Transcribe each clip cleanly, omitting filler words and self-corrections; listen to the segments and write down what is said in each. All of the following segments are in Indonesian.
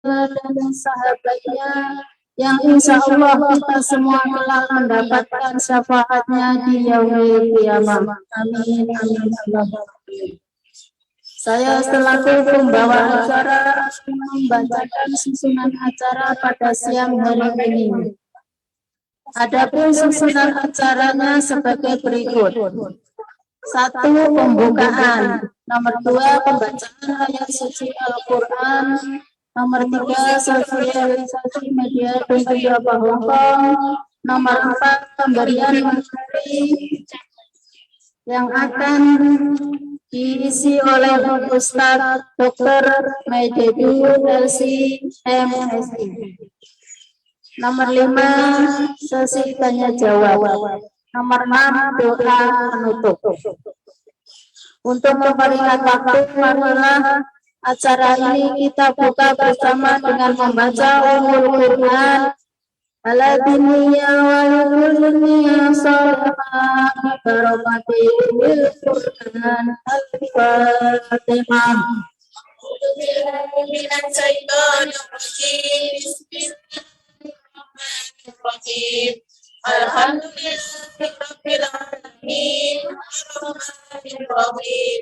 dan sahabatnya yang insya Allah kita semua telah mendapatkan syafaatnya di yaumil qiyamah. Amin, amin, Allahumma amin. Saya selaku pembawa acara membacakan susunan acara pada siang hari ini. Adapun susunan acaranya sebagai berikut. 1. Pembukaan. Nomor 2. Pembacaan ayat suci Al-Quran. Nomor 3. Sosialisasi media dan juga Hongkong. Nomor 4. Pemberian materi yang akan diisi oleh Ustaz Dr. Maidedu LC MSI. Nomor 5. Sesi tanya jawab. Nomor 6. Doa penutup. Untuk memperingat waktu, marilah acara ini kita buka bersama dengan membaca Ummul Quran. Aladiniya walidiniya salihah barokatil Quran Al-Fatihah. Alhamdulillahirabbil alamin arrahmanir rahim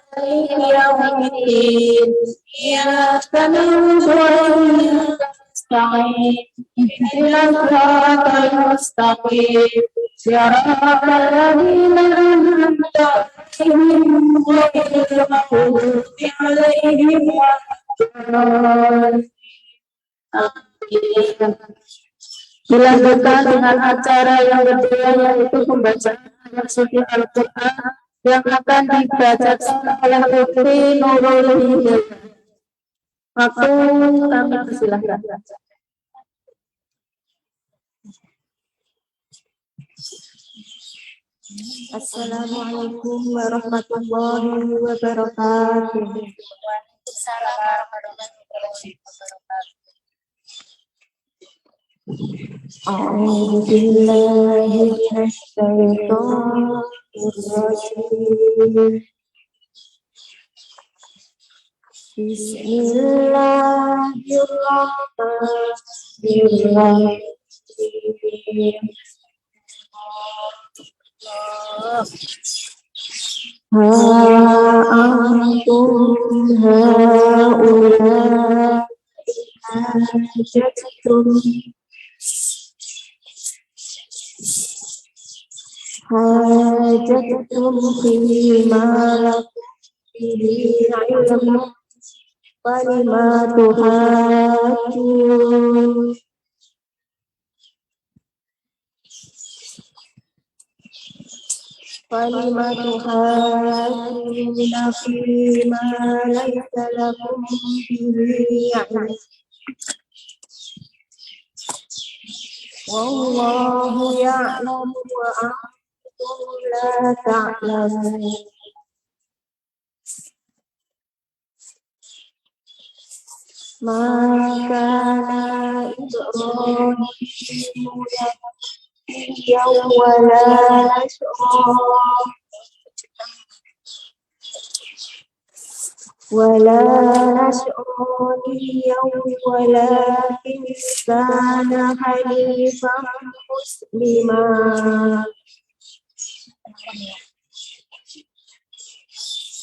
maliki yaumiddin iyyaka na'budu wa iyyaka nasta'in ihdinas siratal mustaqim siratal ladzina an'amta 'alaihim ghairil maghdubi 'alaihim waladdallin. Dilanjutkan dengan acara yang kedua, yaitu pembacaan ayat suci Al-Quran yang akan dibacakan oleh Ukti Nurul Hidayah. Waktu kami persilahkan. Assalamualaikum warahmatullahi wabarakatuh. Waalaikumsalam warahmatullahi wabarakatuh. A'udzu billahi minasy syaithanir rajim. Bismillahirrahmanirrahim. Antum haula hajatum fima lakum bihi ilmu kalimatuhajun fima laysa lakum bihi ilmu wallahu ya'lamu wa antum la ta'lamun. Maka Ibrahim wala nas'rani walakin kana hanifan musliman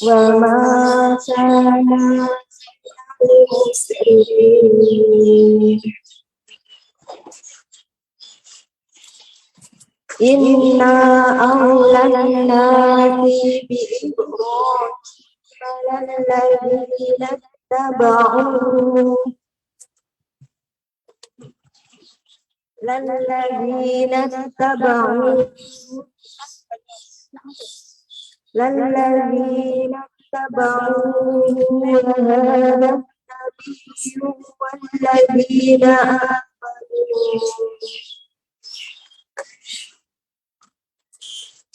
wa ma kana muslimin. Inna awlanna bi Ibrahim lalladzina taba'u walladzina amanu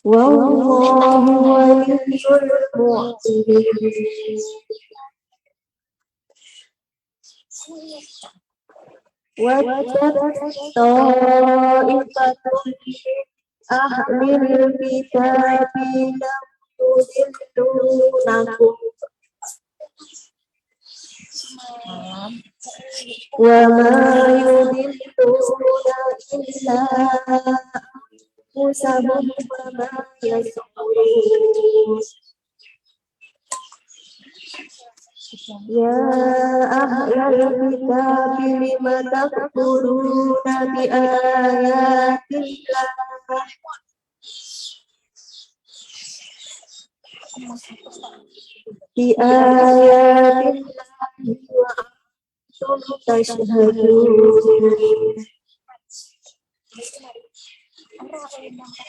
wallahu waliyyul mu'minin. Ta'ifatun ahlil kitabi lam yudillunakum wa ma yudilluna illa anfusahum wa ma yash'urun. Ya ahlal kitab lima takfuruna bi ayatillah wa antum tashhadun.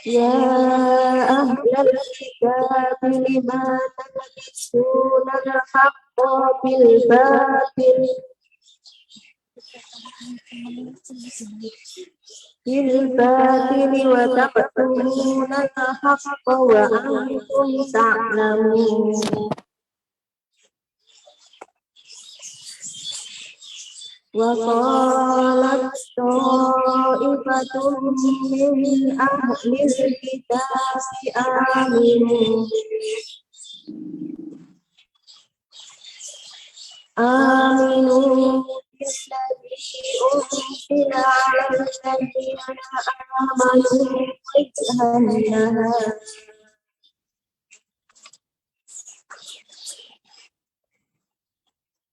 Ya ahlal kitab lima talbisuna al-haqqa bil batil wa taqtumuna al-haqqa wa antum ta'lamun. Wa qalat ta'ifatun min ahlil kitabi aminu billadhi unzila 'alal ladzina amanu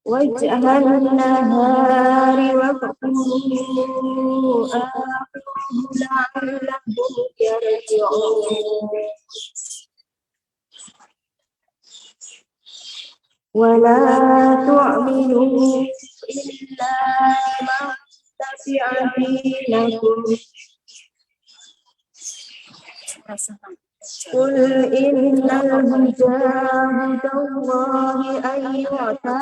wajhan nahari wa qulu akhirahu la'allahum yarji'un. Wa la tu'minu illa man tabi'a dinakum. Qul innal hudallahi ayyu'ta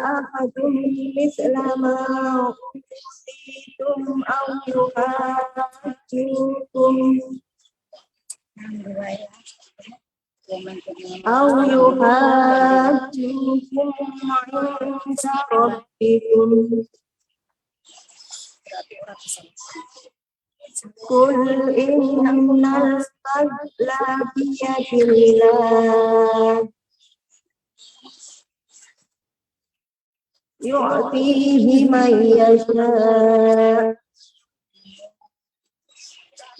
ahadun misla ma utitum aw yuhajjukum inda rabbikum. Qul innal fadla biyadillah yu'tihi man yasha'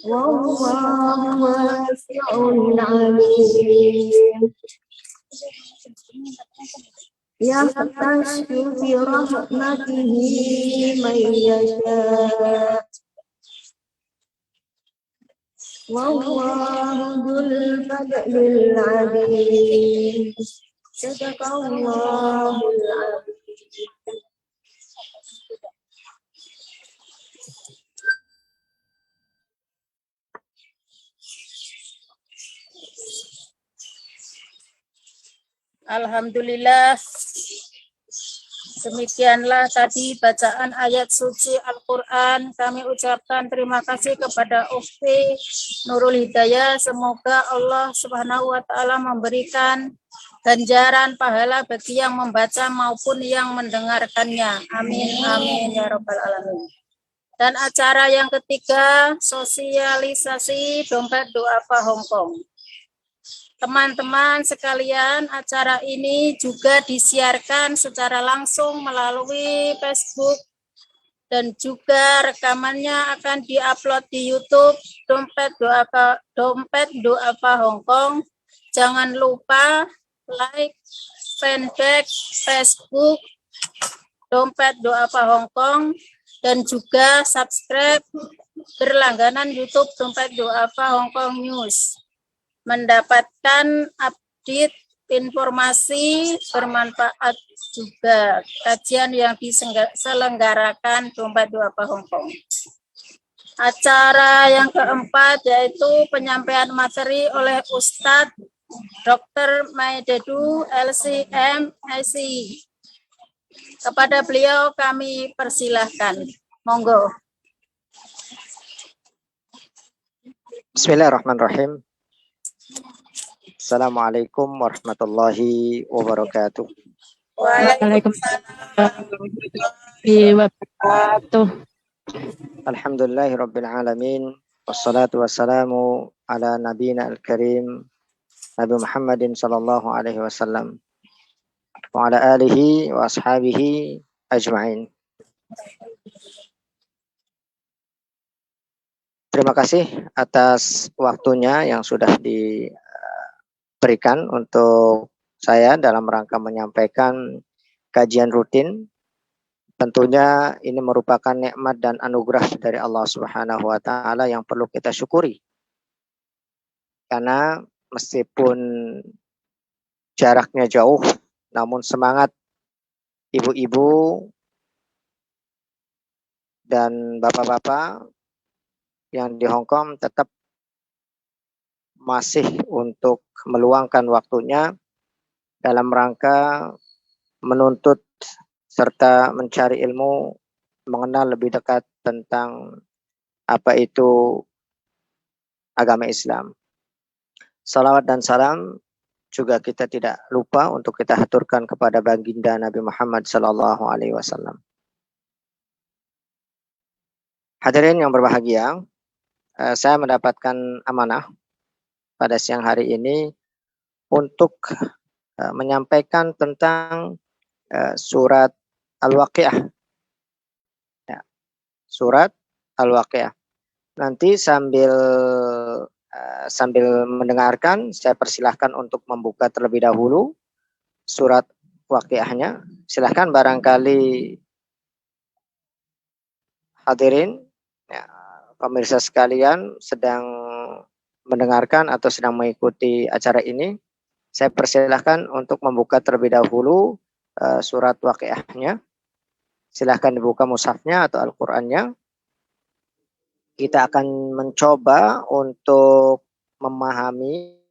wallahu wasi'un 'alim. Yahtashu bi rahmatihi man yasha' wallahu dzul fadlil 'adzim. Sadaqallahul 'azim. Alhamdulillah, demikianlah tadi bacaan ayat suci Al-Quran. Kami ucapkan terima kasih kepada Ufti Nurul Hidayah. Semoga Allah Subhanahu wa Ta'ala memberikan ganjaran pahala bagi yang membaca maupun yang mendengarkannya. Amin, amin, ya Rabbal Alamin. Dan acara yang ketiga, sosialisasi dompet du'afa Hongkong. Teman-teman sekalian, acara ini juga disiarkan secara langsung melalui Facebook dan juga rekamannya akan diupload di YouTube Dompet Du'afa Hongkong. Jangan lupa like fanpage Facebook Dompet Du'afa Hongkong dan juga subscribe berlangganan YouTube Dompet Du'afa Hongkong News. Mendapatkan update informasi bermanfaat juga kajian yang diselenggarakan Dompet Du'afa Hongkong. Acara yang keempat yaitu penyampaian materi oleh Ustadz Dr. Maidedu LCM IC. Kepada beliau kami persilahkan. Monggo. Bismillahirrahmanirrahim. Assalamualaikum warahmatullahi wabarakatuh. Waalaikumsalam warahmatullahi wabarakatuh. Alhamdulillahirabbil alamin Wassalatu wassalamu ala nabiyina al-karim Nabi Muhammadin sallallahu alaihi wasallam wa ala alihi wa ashabihi ajma'in. Terima kasih atas waktunya yang sudah diberikan untuk saya dalam rangka menyampaikan kajian rutin. Tentunya ini merupakan nikmat dan anugerah dari Allah Subhanahu wa taala yang perlu kita syukuri. Karena meskipun jaraknya jauh, namun semangat ibu-ibu dan bapak-bapak yang di Hong Kong tetap masih untuk meluangkan waktunya dalam rangka menuntut serta mencari ilmu, mengenal lebih dekat tentang apa itu agama Islam. Salawat dan salam juga kita tidak lupa untuk kita haturkan kepada baginda Nabi Muhammad sallallahu alaihi wasallam. Hadirin yang berbahagia, saya mendapatkan amanah pada siang hari ini untuk menyampaikan tentang surat Al-Waqiah. Ya, surat Al-Waqiah. Nanti sambil mendengarkan, saya persilahkan untuk membuka terlebih dahulu surat Waqiahnya. Silahkan barangkali hadirin, ya, pemirsa sekalian sedang mendengarkan atau sedang mengikuti acara ini, saya persilahkan untuk membuka terlebih dahulu surat Waqiahnya. Silahkan dibuka mushafnya atau Al-Qur'annya. Kita akan mencoba untuk memahami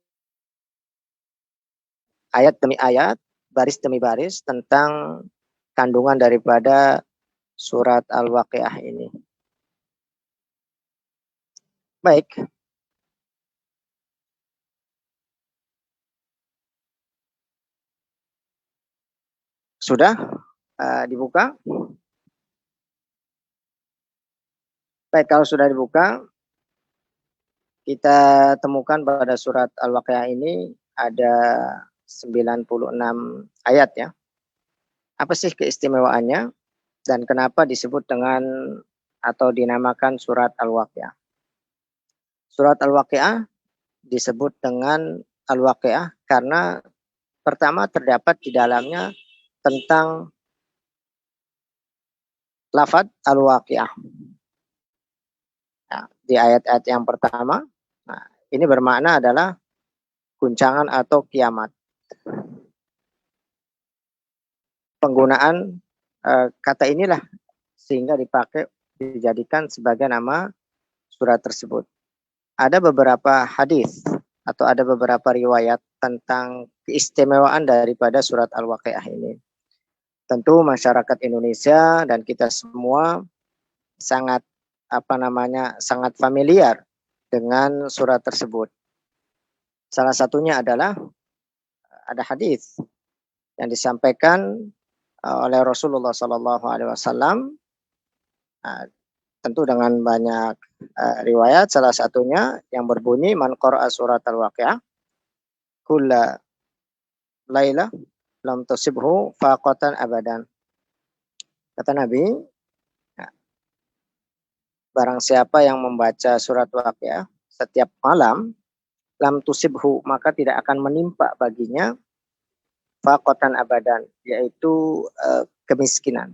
ayat demi ayat, baris demi baris tentang kandungan daripada surat Al-Waqiah ini. Baik. Sudah dibuka? Baik, kalau sudah dibuka, kita temukan pada surat Al-Waqiah ini ada 96 ayat ya. Apa sih keistimewaannya dan kenapa disebut dengan atau dinamakan surat Al-Waqiah? Surat Al-Waqiah disebut dengan Al-Waqiah karena pertama terdapat di dalamnya tentang lafaz Al-Waqiah. Nah, di ayat-ayat yang pertama, nah, ini bermakna adalah guncangan atau kiamat. Penggunaan kata inilah sehingga dijadikan sebagai nama surat tersebut. Ada beberapa hadis atau ada beberapa riwayat tentang keistimewaan daripada surat Al-Waqiah ini. Tentu masyarakat Indonesia dan kita semua sangat sangat familiar dengan surat tersebut. Salah satunya adalah ada hadis yang disampaikan oleh Rasulullah Sallallahu Alaihi Wasallam, tentu dengan banyak riwayat. Salah satunya yang berbunyi man qara'a surat Al-Waqiah kulla laila lam tusibhu faqatan abadan. Kata Nabi, barang siapa yang membaca surat Waqiah setiap malam, lam tusibhu, maka tidak akan menimpa baginya faqatan abadan, yaitu kemiskinan.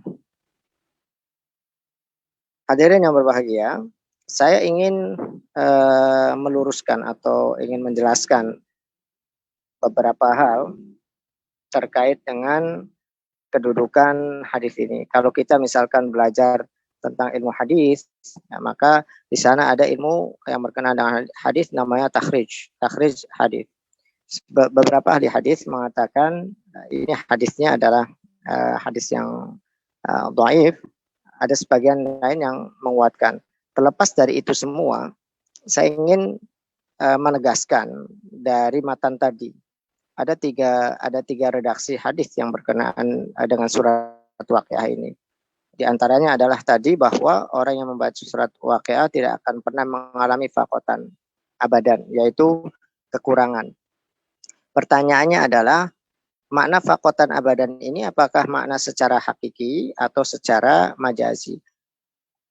Hadirin yang berbahagia, saya ingin meluruskan atau ingin menjelaskan beberapa hal terkait dengan kedudukan hadis ini. Kalau kita misalkan belajar tentang ilmu hadis, ya, maka di sana ada ilmu yang berkenaan dengan hadis namanya takhrij hadis. Beberapa ahli hadis mengatakan ini hadisnya adalah hadis yang dhaif. Ada sebagian lain yang menguatkan. Terlepas dari itu semua, saya ingin menegaskan dari matan tadi ada tiga redaksi hadis yang berkenaan dengan surat Waqiah ini. Di antaranya adalah tadi bahwa orang yang membaca surat Waqiah tidak akan pernah mengalami fakotan abadan, yaitu kekurangan. Pertanyaannya adalah, makna fakotan abadan ini apakah makna secara hakiki atau secara majazi?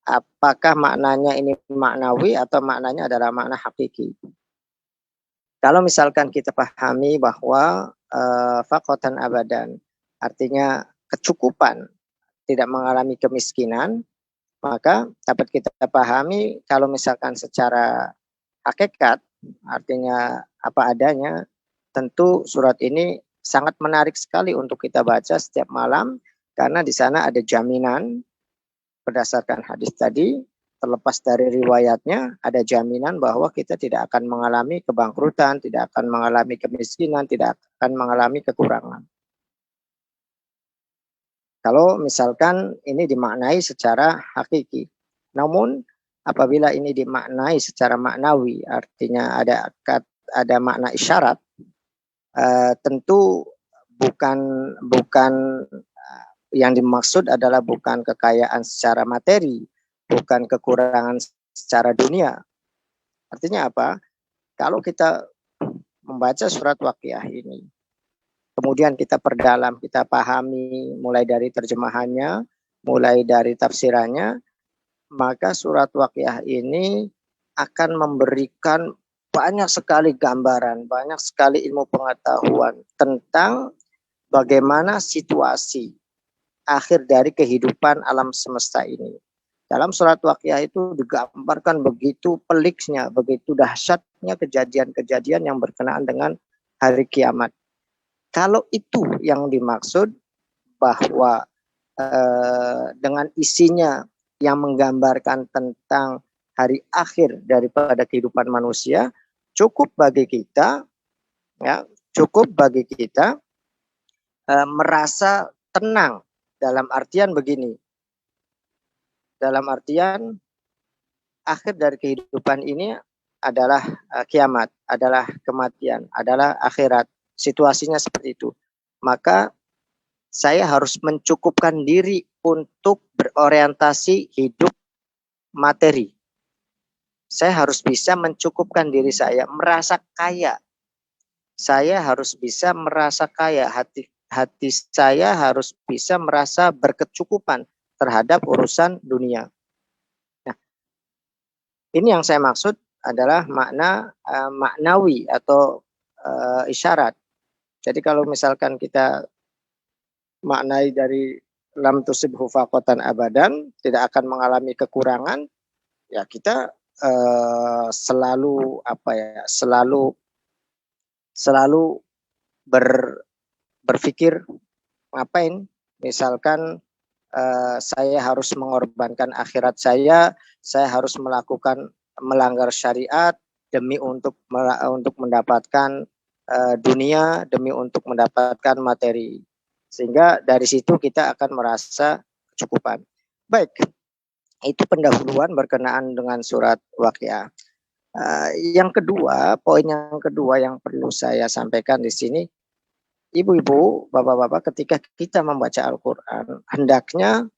Apakah maknanya ini maknawi atau maknanya adalah makna hakiki? Kalau misalkan kita pahami bahwa fakotan abadan artinya kecukupan, tidak mengalami kemiskinan, maka dapat kita pahami kalau misalkan secara hakikat, artinya apa adanya, tentu surat ini sangat menarik sekali untuk kita baca setiap malam, karena di sana ada jaminan berdasarkan hadis tadi, terlepas dari riwayatnya, ada jaminan bahwa kita tidak akan mengalami kebangkrutan, tidak akan mengalami kemiskinan, tidak akan mengalami kekurangan. Kalau misalkan ini dimaknai secara hakiki. Namun apabila ini dimaknai secara maknawi, artinya ada makna isyarat, tentu bukan yang dimaksud adalah bukan kekayaan secara materi, bukan kekurangan secara dunia. Artinya apa? Kalau kita membaca surat Waqiah ini, kemudian kita perdalam, kita pahami mulai dari terjemahannya, mulai dari tafsirannya, maka surat Waqiah ini akan memberikan banyak sekali gambaran, banyak sekali ilmu pengetahuan tentang bagaimana situasi akhir dari kehidupan alam semesta ini. Dalam surat Waqiah itu digambarkan begitu peliknya, begitu dahsyatnya kejadian-kejadian yang berkenaan dengan hari kiamat. Kalau itu yang dimaksud bahwa dengan isinya yang menggambarkan tentang hari akhir daripada kehidupan manusia, cukup bagi kita merasa tenang. Dalam artian begini, dalam artian akhir dari kehidupan ini adalah kiamat, adalah kematian, adalah akhirat. Situasinya seperti itu. Maka saya harus mencukupkan diri untuk berorientasi hidup materi. Saya harus bisa mencukupkan diri saya, merasa kaya. Saya harus bisa merasa kaya, hati saya harus bisa merasa berkecukupan terhadap urusan dunia. Nah, ini yang saya maksud adalah makna maknawi atau isyarat. Jadi kalau misalkan kita maknai dari lam tusibhu faqatan abadan, tidak akan mengalami kekurangan, ya kita selalu berpikir ngapain, misalkan saya harus mengorbankan akhirat saya harus melanggar syariat demi untuk mendapatkan dunia, demi untuk mendapatkan materi, sehingga dari situ kita akan merasa kecukupan. Baik, itu pendahuluan berkenaan dengan surat Waqiah. Yang kedua, poin yang kedua yang perlu saya sampaikan di sini, ibu-ibu, bapak-bapak, ketika kita membaca Al-Quran, hendaknya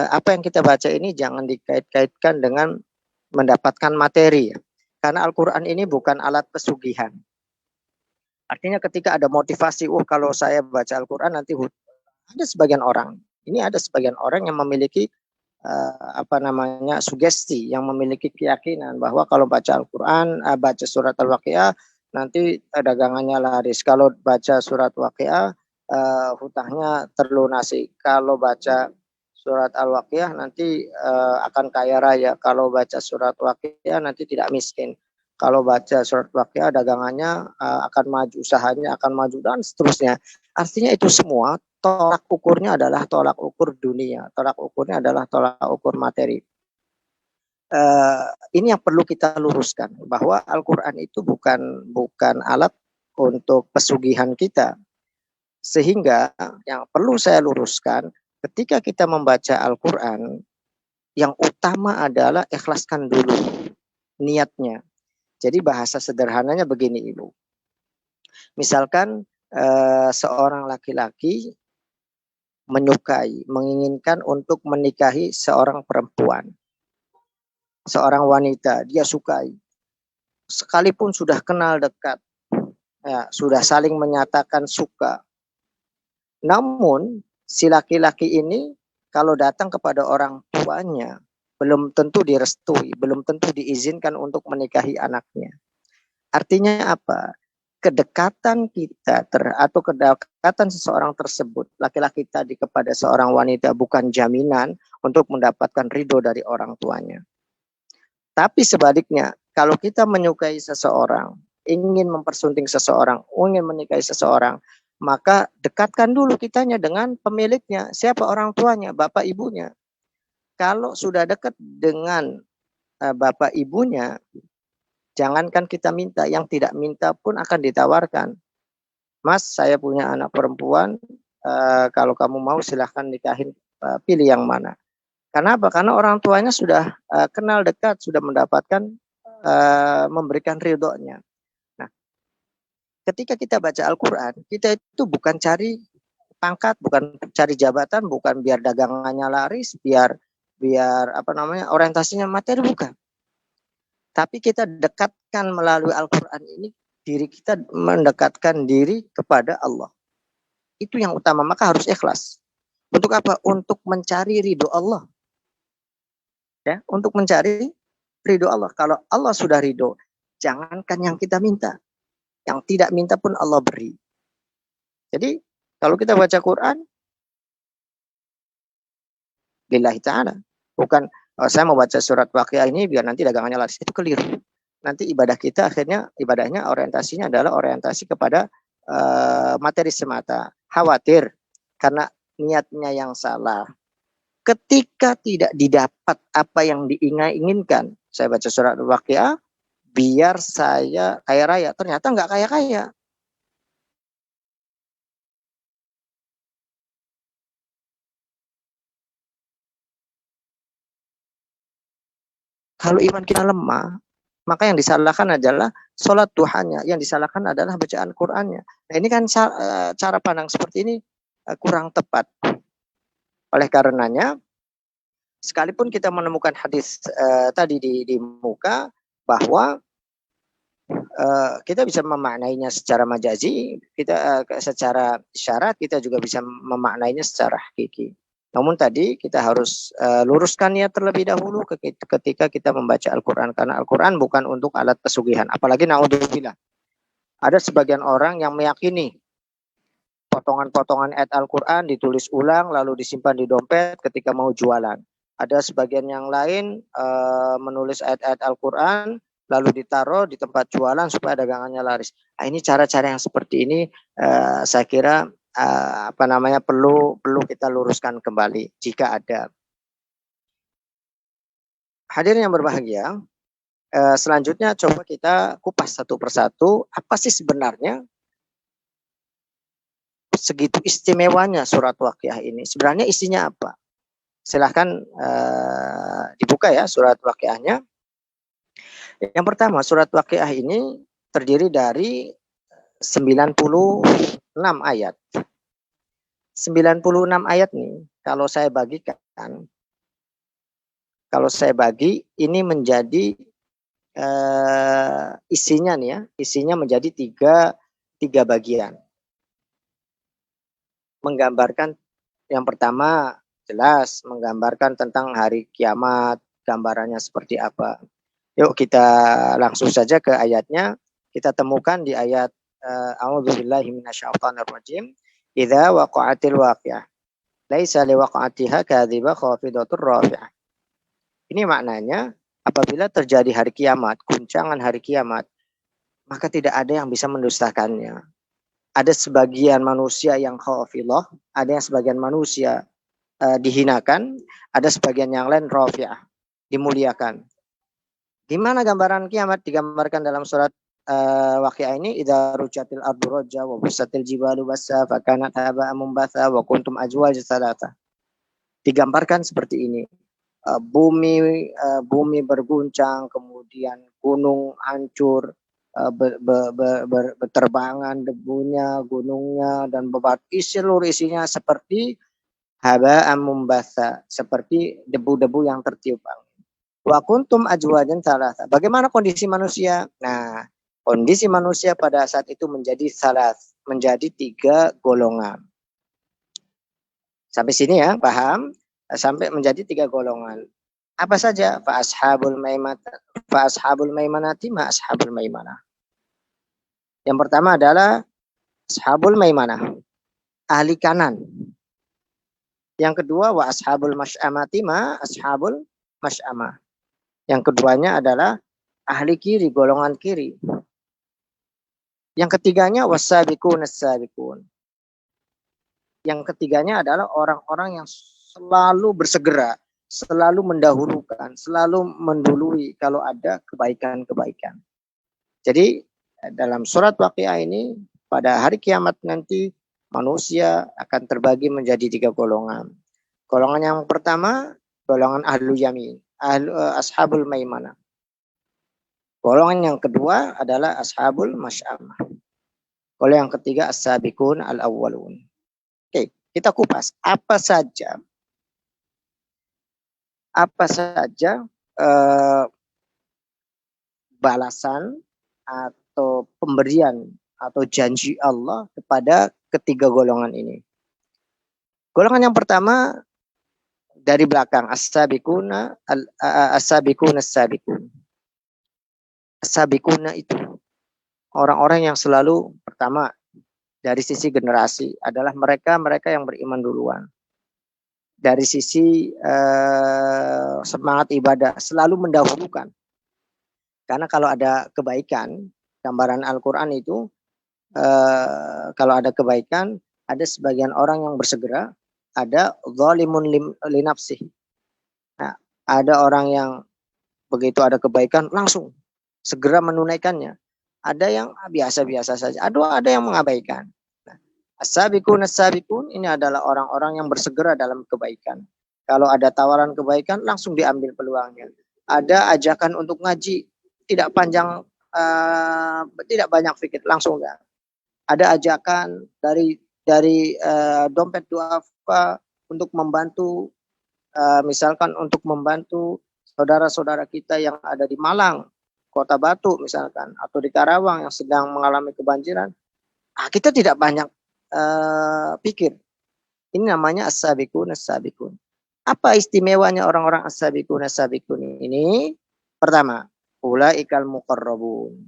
apa yang kita baca ini jangan dikait-kaitkan dengan mendapatkan materi. Karena Al-Quran ini bukan alat pesugihan. Artinya ketika ada motivasi, kalau saya baca Al-Quran nanti ada sebagian orang yang memiliki sugesti, yang memiliki keyakinan bahwa kalau baca Al-Quran, baca surat Al-Waqiah, nanti dagangannya laris. Kalau baca surat Waqiah, hutangnya terlunasi. Kalau baca surat Al-Waqiah nanti akan kaya raya. Kalau baca surat Waqiah nanti tidak miskin. Kalau baca surat Waqiah dagangannya akan maju, usahanya akan maju, dan seterusnya. Artinya itu semua tolak ukurnya adalah tolak ukur dunia, tolak ukurnya adalah tolak ukur materi. Ini yang perlu kita luruskan, bahwa Al-Quran itu bukan alat untuk pesugihan kita. Sehingga yang perlu saya luruskan, ketika kita membaca Al-Quran, yang utama adalah ikhlaskan dulu niatnya. Jadi bahasa sederhananya begini, Ibu. Misalkan seorang laki-laki menyukai, menginginkan untuk menikahi seorang perempuan, seorang wanita, dia sukai. Sekalipun sudah kenal dekat, ya, sudah saling menyatakan suka. Namun, si laki-laki ini kalau datang kepada orang tuanya, belum tentu direstui, belum tentu diizinkan untuk menikahi anaknya. Artinya apa? Kedekatan kita atau kedekatan seseorang tersebut, laki-laki tadi kepada seorang wanita bukan jaminan untuk mendapatkan ridho dari orang tuanya. Tapi sebaliknya, kalau kita menyukai seseorang, ingin mempersunting seseorang, ingin menikahi seseorang, maka dekatkan dulu kitanya dengan pemiliknya. Siapa orang tuanya? Bapak ibunya. Kalau sudah dekat dengan bapak ibunya, jangankan kita minta, yang tidak minta pun akan ditawarkan. Mas, saya punya anak perempuan, kalau kamu mau silahkan nikahin, pilih yang mana. Kenapa? Karena orang tuanya sudah kenal dekat, sudah mendapatkan memberikan ridhonya. Nah, ketika kita baca Al-Quran, kita itu bukan cari pangkat, bukan cari jabatan, bukan biar dagangannya laris, biar orientasinya materi, bukan. Tapi kita dekatkan melalui Al-Quran ini, diri kita mendekatkan diri kepada Allah. Itu yang utama, maka harus ikhlas. Untuk apa? Untuk mencari ridho Allah. Ya, untuk mencari ridho Allah. Kalau Allah sudah ridho, jangankan yang kita minta, yang tidak minta pun Allah beri. Jadi kalau kita baca Quran, lillahi ta'ala, bukan saya mau baca surat Waqiah ini biar nanti dagangannya laris, itu keliru. Nanti ibadah kita akhirnya ibadahnya orientasinya adalah orientasi kepada materi semata. Khawatir karena niatnya yang salah. Ketika tidak didapat apa yang diinginkan, saya baca surat Waqiah biar saya kaya raya, ternyata nggak kaya-kaya. Kalau iman kita lemah, maka yang disalahkan adalah sholat duhanya, yang disalahkan adalah bacaan Qur'annya. Nah, ini kan cara pandang seperti ini kurang tepat. Oleh karenanya, sekalipun kita menemukan hadis tadi di muka bahwa kita bisa memaknainya secara majazi, kita secara isyarat, kita juga bisa memaknainya secara hakiki. Namun tadi kita harus luruskan niat terlebih dahulu ketika kita membaca Al-Quran. Karena Al-Quran bukan untuk alat pesugihan. Apalagi na'udzubillah. Ada sebagian orang yang meyakini potongan-potongan ayat Al-Quran ditulis ulang lalu disimpan di dompet ketika mau jualan. Ada sebagian yang lain menulis ayat-ayat Al-Quran lalu ditaruh di tempat jualan supaya dagangannya laris. Nah, ini cara-cara yang seperti ini saya kira perlu kita luruskan kembali jika ada. Hadirin yang berbahagia, selanjutnya coba kita kupas satu persatu apa sih sebenarnya segitu istimewanya surat Waqiah ini. Sebenarnya isinya apa? Silahkan dibuka ya surat Waqiahnya. Yang pertama, surat Waqiah ini terdiri dari 96 ayat. 96 ayat nih, kalau saya bagi ini menjadi isinya nih ya, isinya menjadi tiga bagian. Menggambarkan yang pertama jelas menggambarkan tentang hari kiamat, gambarannya seperti apa. Yuk kita langsung saja ke ayatnya. Kita temukan di ayat a'udzubillahi minasyaitonirrajim. Idza waqa'atil waqiah. Laisa liwaqa'atiha kadhibah khafidatur rafi'ah. Ini maknanya apabila terjadi hari kiamat, guncangan hari kiamat, maka tidak ada yang bisa mendustakannya. Ada sebagian manusia yang khafidah, ada yang sebagian manusia dihinakan, ada sebagian yang lain rafi'ah, dimuliakan. Gimana gambaran kiamat digambarkan dalam surat Waqiah ini? Idza rujatil ardu rajja wa busatil jibalu bassa fa kanat haba'an mumbatha wa kuntum azwajan thalatha. Digambarkan seperti ini. Bumi berguncang, kemudian gunung hancur, berterbangan debunya, gunungnya dan seluruh isinya seperti haba'an mumbatha, seperti debu-debu yang tertiup angin. Wa kuntum ajwajan thalatha. Bagaimana kondisi manusia? Nah, kondisi manusia pada saat itu menjadi menjadi 3 golongan. Sampai sini ya, paham? Sampai menjadi 3 golongan. Apa saja? Fa ashabul maimanati ma ashabul maimanah. Yang pertama adalah ashabul maimanah, ahli kanan. Yang kedua wa ashabul masy'amati ma ashabul masy'amah. Yang keduanya adalah ahli kiri, golongan kiri. Yang ketiganya wasabiqun as-sabiqun. Yang ketiganya adalah orang-orang yang selalu bersegera, selalu mendahulukan, selalu mendului kalau ada kebaikan-kebaikan. Jadi dalam surat Waqiah ini pada hari kiamat nanti manusia akan terbagi menjadi 3 golongan. Golongan yang pertama, golongan ahlul yamin, ashabul maimanah. Golongan yang kedua adalah ashabul masy'amah. Golongan yang ketiga as-sabiqun al-awwalun. Oke, kita kupas apa saja balasan atau pemberian atau janji Allah kepada ketiga golongan ini. Golongan yang pertama dari belakang as-sabiquna as-sabiqun. As-sabiquna itu orang-orang yang selalu pertama dari sisi generasi adalah mereka yang beriman duluan. Dari sisi semangat ibadah selalu mendahulukan. Karena kalau ada kebaikan, gambaran Al-Quran itu kalau ada kebaikan, ada sebagian orang yang bersegera, ada zalimun li nafsih. Nah, ada orang yang begitu ada kebaikan langsung segera menunaikannya. Ada yang biasa-biasa saja, ada yang mengabaikan. Nah, as-sabiqun ini adalah orang-orang yang bersegera dalam kebaikan. Kalau ada tawaran kebaikan langsung diambil peluangnya. Ada ajakan untuk ngaji, tidak panjang, tidak banyak pikir, langsung ya. Ada ajakan dari dompet duafa untuk membantu, misalkan untuk membantu saudara-saudara kita yang ada di Malang, Kota Batu misalkan, atau di Karawang yang sedang mengalami kebanjiran. Kita tidak banyak pikir. Ini namanya as-sabiqun. Apa istimewanya orang-orang as-sabiqun ini? Pertama, ulaikal muqarrabun.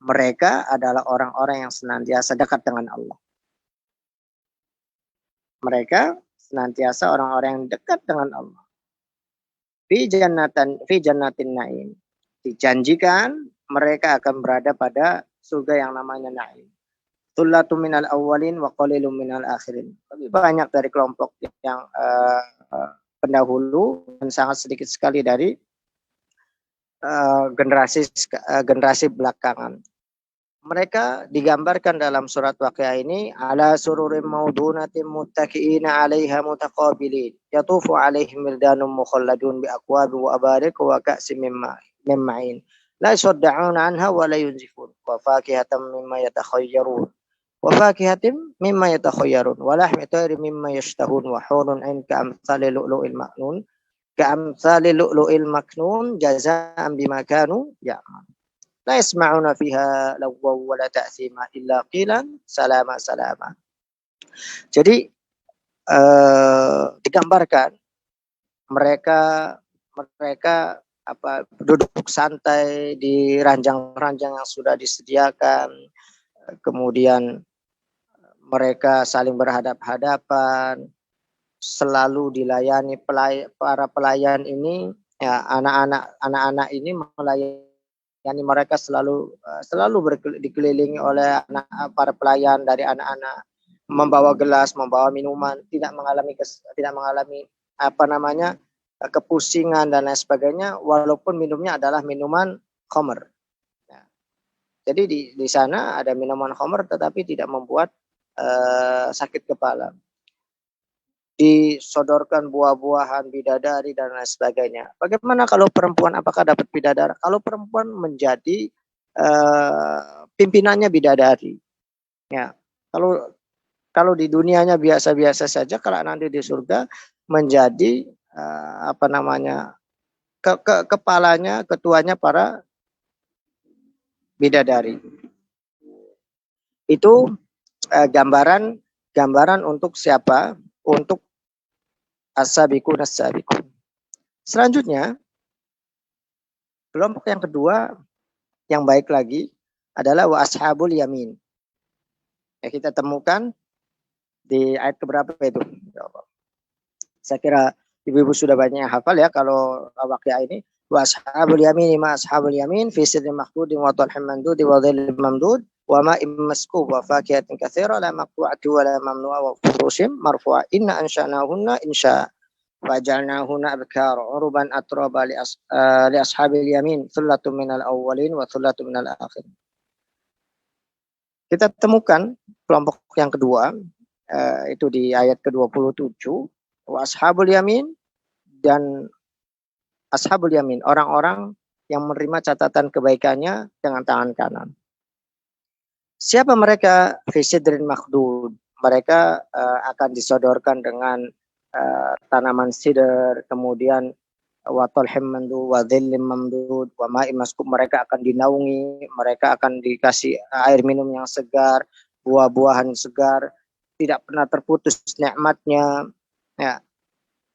Mereka adalah orang-orang yang senantiasa dekat dengan Allah. Mereka senantiasa orang-orang yang dekat dengan Allah. Fi jannatin na'im. Dijanjikan mereka akan berada pada surga yang namanya na'im. Thullatu minal awwalin wa qalilum minal akhirin. Lebih banyak dari kelompok yang pendahulu dan sangat sedikit sekali dari generasi belakangan. Mereka digambarkan dalam surat Waqiah ini ala sururim maudunatin muttaqiina 'alaiha mutaqabilin yatufu 'alaihim wildanun mukhalladun bi aqwabi wa abarik wa ka'sin min ma'in la yusaddauna anha wa la yunzifun wa fakihatin mimma yatakhayyarun wa lahmi tayrin mimma yashtahun wa hurun 'ain ka'amsali lu'lu'il maknun jazaa'an bima kanu ya'malun. La yasma'una fiha lagwa wa la ta'thima illa qilan salama. Jadi digambarkan mereka duduk santai di ranjang-ranjang yang sudah disediakan, kemudian mereka saling berhadap-hadapan, selalu dilayani para pelayan ini, ya, anak-anak ini melayani mereka selalu dikelilingi oleh para pelayan dari anak-anak, membawa gelas, membawa minuman, tidak mengalami kepusingan dan lain sebagainya, walaupun minumnya adalah minuman khamr. Ya. Jadi di sana ada minuman khamr tetapi tidak membuat sakit kepala. Disodorkan buah-buahan, bidadari dan lain sebagainya. Bagaimana kalau perempuan, apakah dapat bidadari? Kalau perempuan menjadi pimpinannya bidadari, ya. Kalau Kalau di dunianya biasa-biasa saja, kalau nanti di surga menjadi kepalanya, ketuanya para bidadari. Itu gambaran untuk siapa? Untuk as-sabiqun as-sabiqun. Selanjutnya, kelompok yang kedua yang baik lagi adalah wa ashabul yamin. Ya, kita temukan di ayat keberapa itu? Saya kira ibu-ibu sudah banyak yang hafal ya kalau waqiah ini. Wa ashabul yamin ma ashabul yamin fi sidrin makhdudin wa talhim mandud wa dhillin mamdud wa ma'in maskub wa fakihatin katsira la maqtu'ati wa la mamnu'a wa furushim marfu'a inna ansha'nahunna insha fajalnahunna abkar uruban atraba li ashabil yamin thullatun minal awwalin wa thullatun minal akhirin. Kita temukan kelompok yang kedua itu di ayat ke-27 wa ashabul yamin dan ashabul yamin orang-orang yang menerima catatan kebaikannya dengan tangan kanan. Siapa mereka? Fi sidrin makhdud. Mereka akan disodorkan dengan tanaman sidr, kemudian wa talhim mandud wa dhillim mamdud wa ma'in maskub. Mereka akan dinaungi, mereka akan dikasih air minum yang segar, buah-buahan segar, tidak pernah terputus nikmatnya. Ya.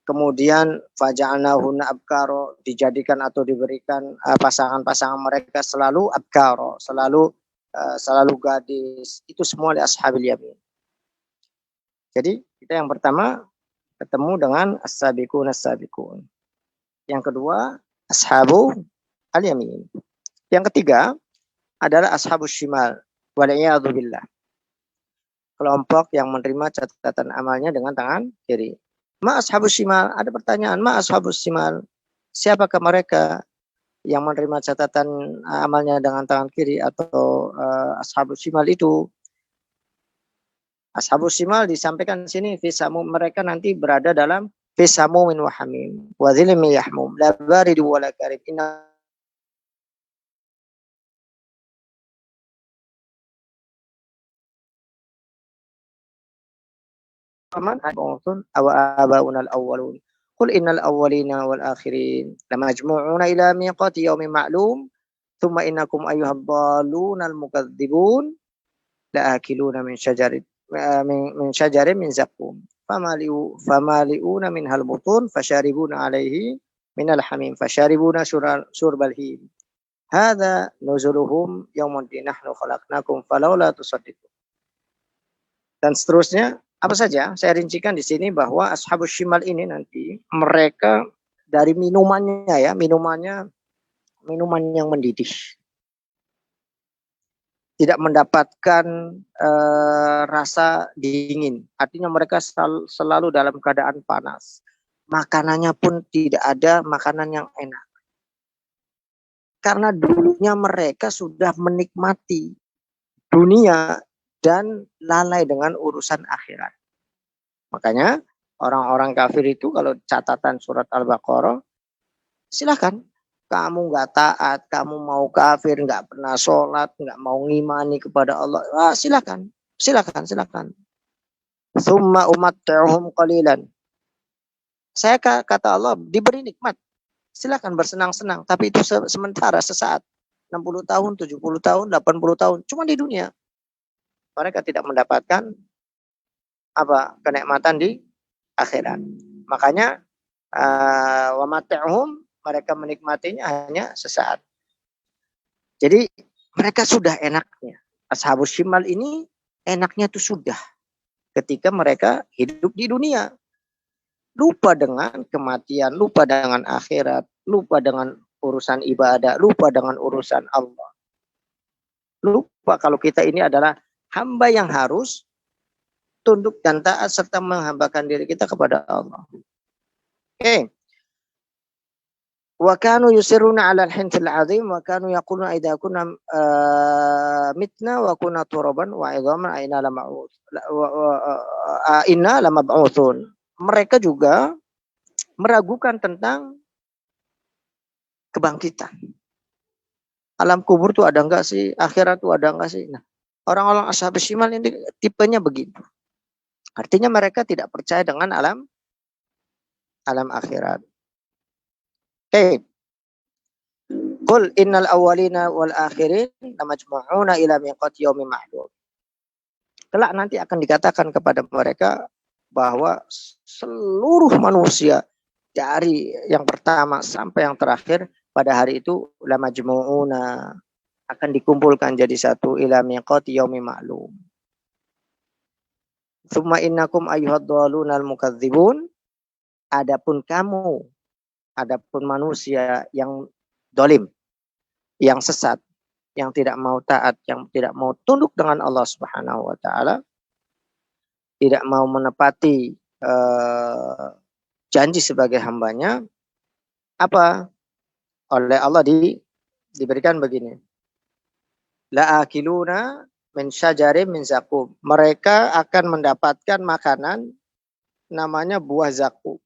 Kemudian faja'alnahunna abkaro, dijadikan atau diberikan pasangan-pasangan mereka selalu abkaro, selalu gadis. Itu semua di ashabil yamin. Jadi kita yang pertama ketemu dengan as-sabiqun as-sabiqun. Yang kedua ashabu al-yamin. Yang ketiga adalah ashabus shimal wal'iyadzu billah. Kelompok yang menerima catatan amalnya dengan tangan kiri. Ma ashabus shimal, ada pertanyaan, ma ashabus shimal, siapakah mereka yang menerima catatan amalnya dengan tangan kiri atau ashabus shimal itu? Ashabus shimal disampaikan di sini fisamu, mereka nanti berada dalam fisamu min wahamim wa dhillim yahmum la barid wa la karim inna man abawun aw abauna al-awwalun qul innal awwalina wal akhirin lamajmu'una ila miqati yaumin ma'lum thumma innakum ayyuhad dallun al-mukadzibun la'akiluna min syajarin min zaqqum famali'una minhal butun fasharibuna alaihi minal hamim fasharibuna syurbal him hadza nuzuluhum yaumuddin nahnu khalaqnakum falawla tusaddiqun. Dan seterusnya, apa saja saya rincikan di sini bahwa ashabus shimal ini nanti mereka dari minuman yang mendidih, tidak mendapatkan rasa dingin, artinya mereka selalu dalam keadaan panas. Makanannya pun tidak ada makanan yang enak, karena dulunya mereka sudah menikmati dunia dan lalai dengan urusan akhirat. Makanya orang-orang kafir itu kalau catatan surat Al-Baqarah, silakan kamu nggak taat, kamu mau kafir, nggak pernah sholat, nggak mau ngimani kepada Allah, silakan. Summa umatti'uhum qalilan. Saya kata Allah diberi nikmat, silakan bersenang-senang, tapi itu sementara, sesaat, 60 tahun, 70 tahun, 80 tahun, cuma di dunia. Mereka tidak mendapatkan kenikmatan di akhirat. Makanya wa mata'hum, mereka menikmatinya hanya sesaat. Jadi mereka sudah enaknya. Ashabus shimal ini enaknya itu sudah ketika mereka hidup di dunia. Lupa dengan kematian, lupa dengan akhirat, lupa dengan urusan ibadah, lupa dengan urusan Allah. Lupa kalau kita ini adalah hamba yang harus tunduk dan taat serta menghambakan diri kita kepada Allah. Oke. Wa kanu yusirruna 'ala al-hinthil 'azim wa kanu yaquluna idza kunna mitna wa kunna turaban wa 'idhaman inna lamab'utsun. Mereka juga meragukan tentang kebangkitan. Alam kubur tuh ada enggak sih? Akhirat tuh ada enggak sih? Nah, orang-orang ashabus shimal ini tipenya begitu. Artinya mereka tidak percaya dengan alam akhirat. Oke. Qul innal awwalina wal akhirin lamajmu'una ila miqati yaumin ma'lum. Kelak nanti akan dikatakan kepada mereka bahwa seluruh manusia dari yang pertama sampai yang terakhir pada hari itu lamajmu'una akan dikumpulkan jadi satu ila miqati yaumin ma'lum. Tsumma innakum ayyuhad dhalunal mukadzibun. Adapun kamu, adapun manusia yang dolim, yang sesat, yang tidak mau taat, yang tidak mau tunduk dengan Allah Subhanahu wa taala, tidak mau menepati janji sebagai hambanya, apa? Oleh Allah diberikan begini. La akiluna min syajarin min zakum. Mereka akan mendapatkan makanan namanya buah zakum.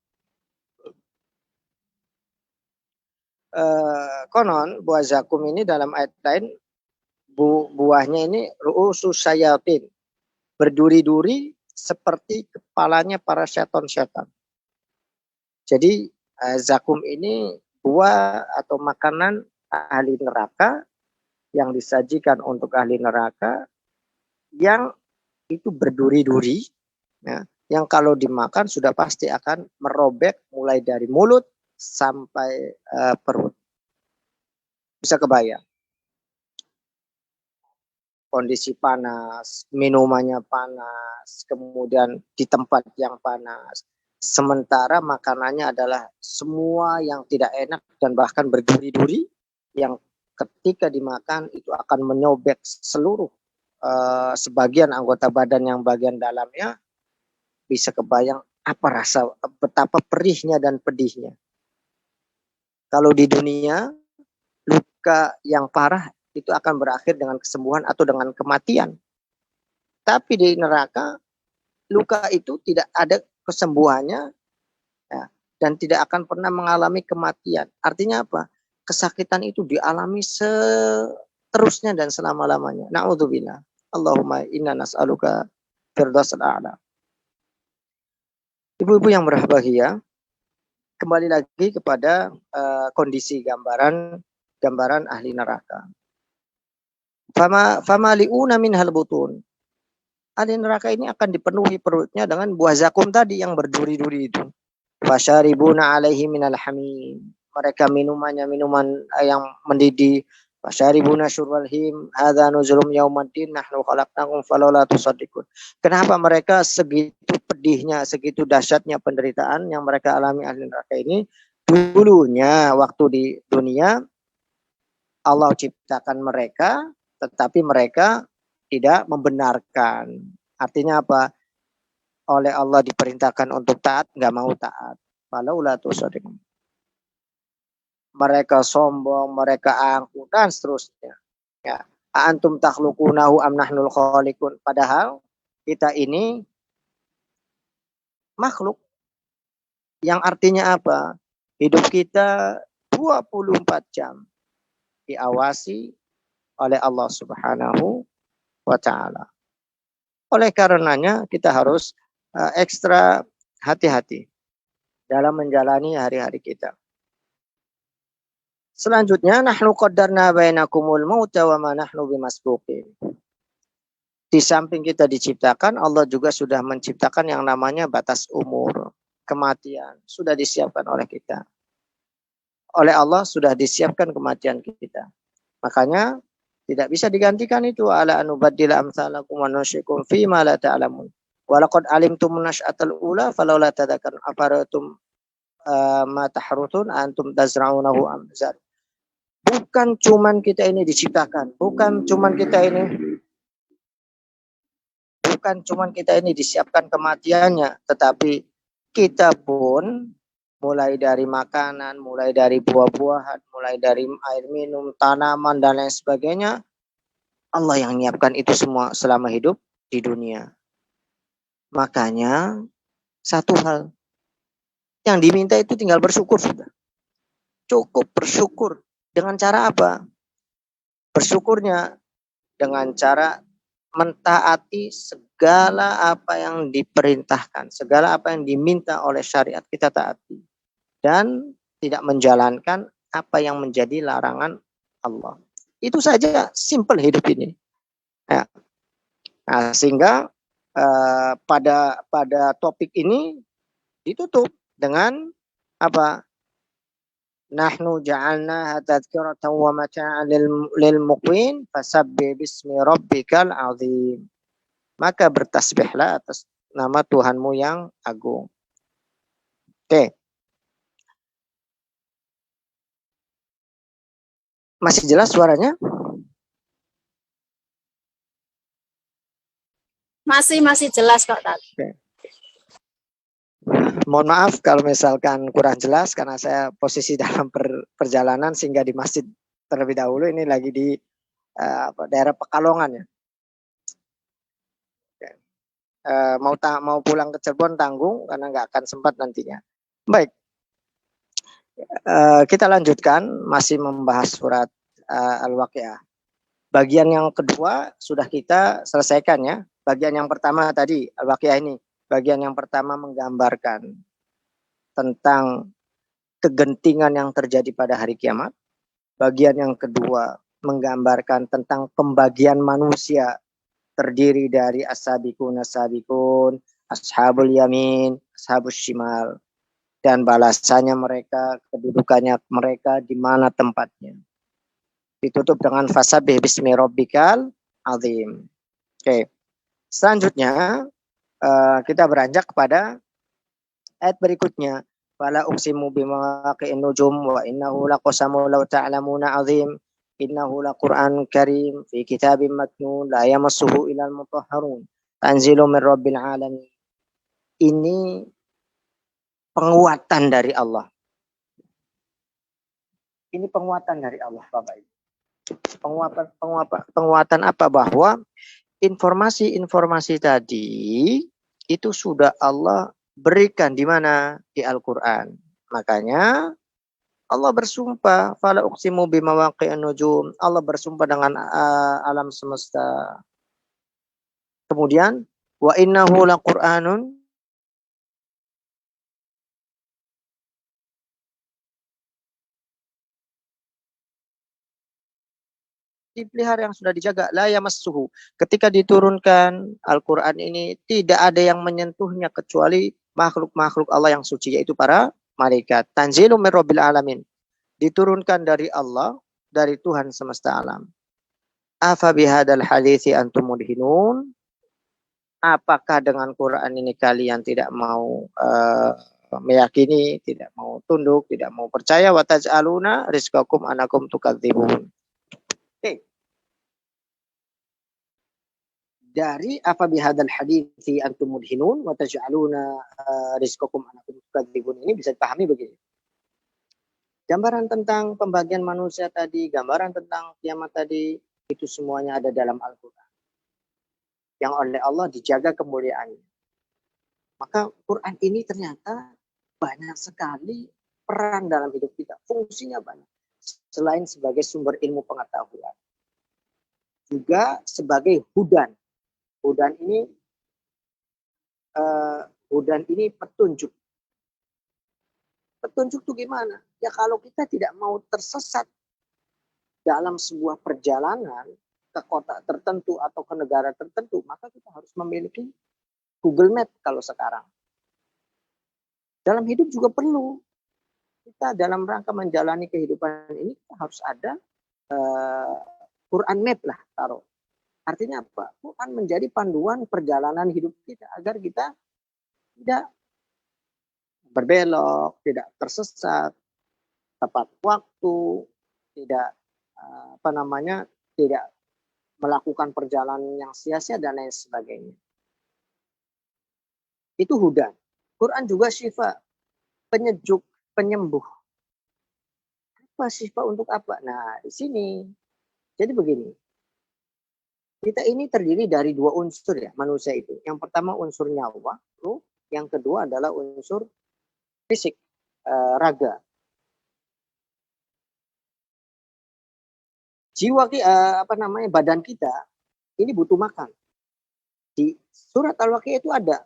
Konon buah zakum ini dalam ayat lain buahnya ini ru'usus syayatin, berduri-duri seperti kepalanya para setan-setan. Jadi zakum ini buah atau makanan ahli neraka yang disajikan untuk ahli neraka yang itu berduri-duri, ya, yang kalau dimakan sudah pasti akan merobek mulai dari mulut sampai perut. Bisa kebayang. Kondisi panas, minumannya panas, kemudian di tempat yang panas. Sementara makanannya adalah semua yang tidak enak dan bahkan berduri-duri yang ketika dimakan itu akan menyobek seluruh sebagian anggota badan yang bagian dalamnya. Bisa kebayang apa rasa, betapa perihnya dan pedihnya. Kalau di dunia, luka yang parah itu akan berakhir dengan kesembuhan atau dengan kematian. Tapi di neraka, luka itu tidak ada kesembuhannya, ya, dan tidak akan pernah mengalami kematian. Artinya apa? Kesakitan itu dialami seterusnya dan selama-lamanya. Na'udzubillah. Allahumma inna nas'aluka firdausal a'la. Ibu-ibu yang berbahagia, kembali lagi kepada kondisi gambaran ahli neraka. Famali'una minhal butun. Ahli neraka ini akan dipenuhi perutnya dengan buah zakum tadi yang berduri-duri itu. Fasyaribuna alaihi minal hamim. Mereka minuman yang mendidih. Fasyaribuna syurbal him. Hadza nuzulum yaumaddin nahnu khalaqnakum falawla tusaddiqun. Kenapa mereka segitu pedihnya, segitu dahsyatnya penderitaan yang mereka alami ahli neraka ini? Dulunya waktu di dunia Allah ciptakan mereka, tetapi mereka tidak membenarkan. Artinya apa? Oleh Allah diperintahkan untuk taat, nggak mau taat. Falawla tusaddiqun. Mereka sombong, mereka angkuh dan seterusnya. Ya, antum takhluqunahu am nahnul khaliqun. Padahal kita ini makhluk yang artinya apa? Hidup kita 24 jam diawasi oleh Allah Subhanahu wa taala. Oleh karenanya kita harus ekstra hati-hati dalam menjalani hari-hari kita. Selanjutnya, nahnu qaddarna bainakumul mauta wa ma nahnu bimasbuqin. Di samping kita diciptakan, Allah juga sudah menciptakan yang namanya batas umur, kematian, sudah disiapkan oleh kita. Oleh Allah sudah disiapkan kematian kita. Makanya tidak bisa digantikan itu. Ala anubaddila amsalakum wa nusyikum fi ma la ta'lamun. Wa laqad alimtum nasy'atal ula falawla tadzakarun afaratum ma tahrutun antum tazra'unahu amzar. Bukan cuman kita ini diciptakan, bukan cuman kita ini disiapkan kematiannya, tetapi kita pun mulai dari makanan, mulai dari buah-buahan, mulai dari air minum, tanaman dan lain sebagainya, Allah yang menyiapkan itu semua selama hidup di dunia. Makanya satu hal yang diminta itu tinggal bersyukur sudah. Cukup bersyukur. Dengan cara apa? Bersyukurnya dengan cara mentaati segala apa yang diperintahkan, segala apa yang diminta oleh syariat kita taati, dan tidak menjalankan apa yang menjadi larangan Allah. Itu saja, simple hidup ini. Ya. Nah, sehingga pada topik ini ditutup dengan apa? Nahnu ja'alna tadhkiratan wa mata'an lil muqwin fasabbih bismi rabbikal azim. Maka bertasbihlah atas nama Tuhanmu yang agung. Oke. Masih jelas suaranya? Masih jelas kok tadi. Oke. Mohon maaf kalau misalkan kurang jelas karena saya posisi dalam perjalanan sehingga di masjid terlebih dahulu. Ini lagi di daerah Pekalongan ya. Mau pulang ke Cirebon tanggung karena nggak akan sempat nantinya. Baik, kita lanjutkan masih membahas surat Al-Waqiah. Bagian yang kedua sudah kita selesaikan ya. Bagian yang pertama tadi Al-Waqiah ini. Bagian yang pertama menggambarkan tentang kegentingan yang terjadi pada hari kiamat. Bagian yang kedua menggambarkan tentang pembagian manusia terdiri dari as-sabiqun, ashabul yamin, ashabus shimal, dan balasannya mereka, kedudukannya mereka, di mana tempatnya. Ditutup dengan fasabbih bismi rabbikal azim. Oke. Selanjutnya kita beranjak kepada ayat berikutnya. Fala uqsimu bimawaqi'in nujum wa innahu laqasamu law ta'lamuna azim. Innahu laqur'an karim fi kitabim maknun la yamassuhu ilal mutahharun. Tanzilu min rabbil alamin. Ini penguatan dari Allah. Ini penguatan dari Allah, Bapak Ibu. Penguatan apa? Bahwa informasi-informasi tadi itu sudah Allah berikan di mana? Di Al-Quran. Makanya Allah bersumpah, fala uqsimu bimawaqi'in nujum. Allah bersumpah dengan alam semesta. Kemudian wa innahu laqur'anun dipelihara, yang sudah dijaga, la yamassuhu. Ketika diturunkan Al-Quran ini tidak ada yang menyentuhnya kecuali makhluk-makhluk Allah yang suci, yaitu para malaikat. Tanzilu min rabbil alamin. Diturunkan dari Allah, dari Tuhan semesta alam. Afa bihadal hadithi antum mudhinun. Apakah dengan Quran ini kalian tidak mau meyakini, tidak mau tunduk, tidak mau percaya? Wa taj'aluna rizqakum anakum tukadzibun. Dari afa bihadal hadithi antum mudhinun wa taj'aluna rizqakum anakum tukadzibun ini bisa dipahami begini. Gambaran tentang pembagian manusia tadi, gambaran tentang kiamat tadi, itu semuanya ada dalam Al-Quran. Yang oleh Allah dijaga kemuliaannya. Maka Quran ini ternyata banyak sekali peran dalam hidup kita. Fungsinya banyak. Selain sebagai sumber ilmu pengetahuan. Juga sebagai hudan. Hudan ini petunjuk. Petunjuk itu gimana? Ya kalau kita tidak mau tersesat dalam sebuah perjalanan ke kota tertentu atau ke negara tertentu, maka kita harus memiliki Google Map kalau sekarang. Dalam hidup juga perlu. Kita dalam rangka menjalani kehidupan ini kita harus ada Quran Map lah taruh. Artinya apa? Quran menjadi panduan perjalanan hidup kita agar kita tidak berbelok, tidak tersesat, tepat waktu, tidak tidak melakukan perjalanan yang sia-sia dan lain sebagainya. Itu hudan. Quran juga syifa, penyejuk, penyembuh. Apa syifa untuk apa? Nah, di sini. Jadi begini. Kita ini terdiri dari dua unsur ya, manusia itu. Yang pertama unsur nyawa, ruh. Yang kedua adalah unsur fisik, raga. Jiwa badan kita ini butuh makan. Di surat Al-Waqiah itu ada.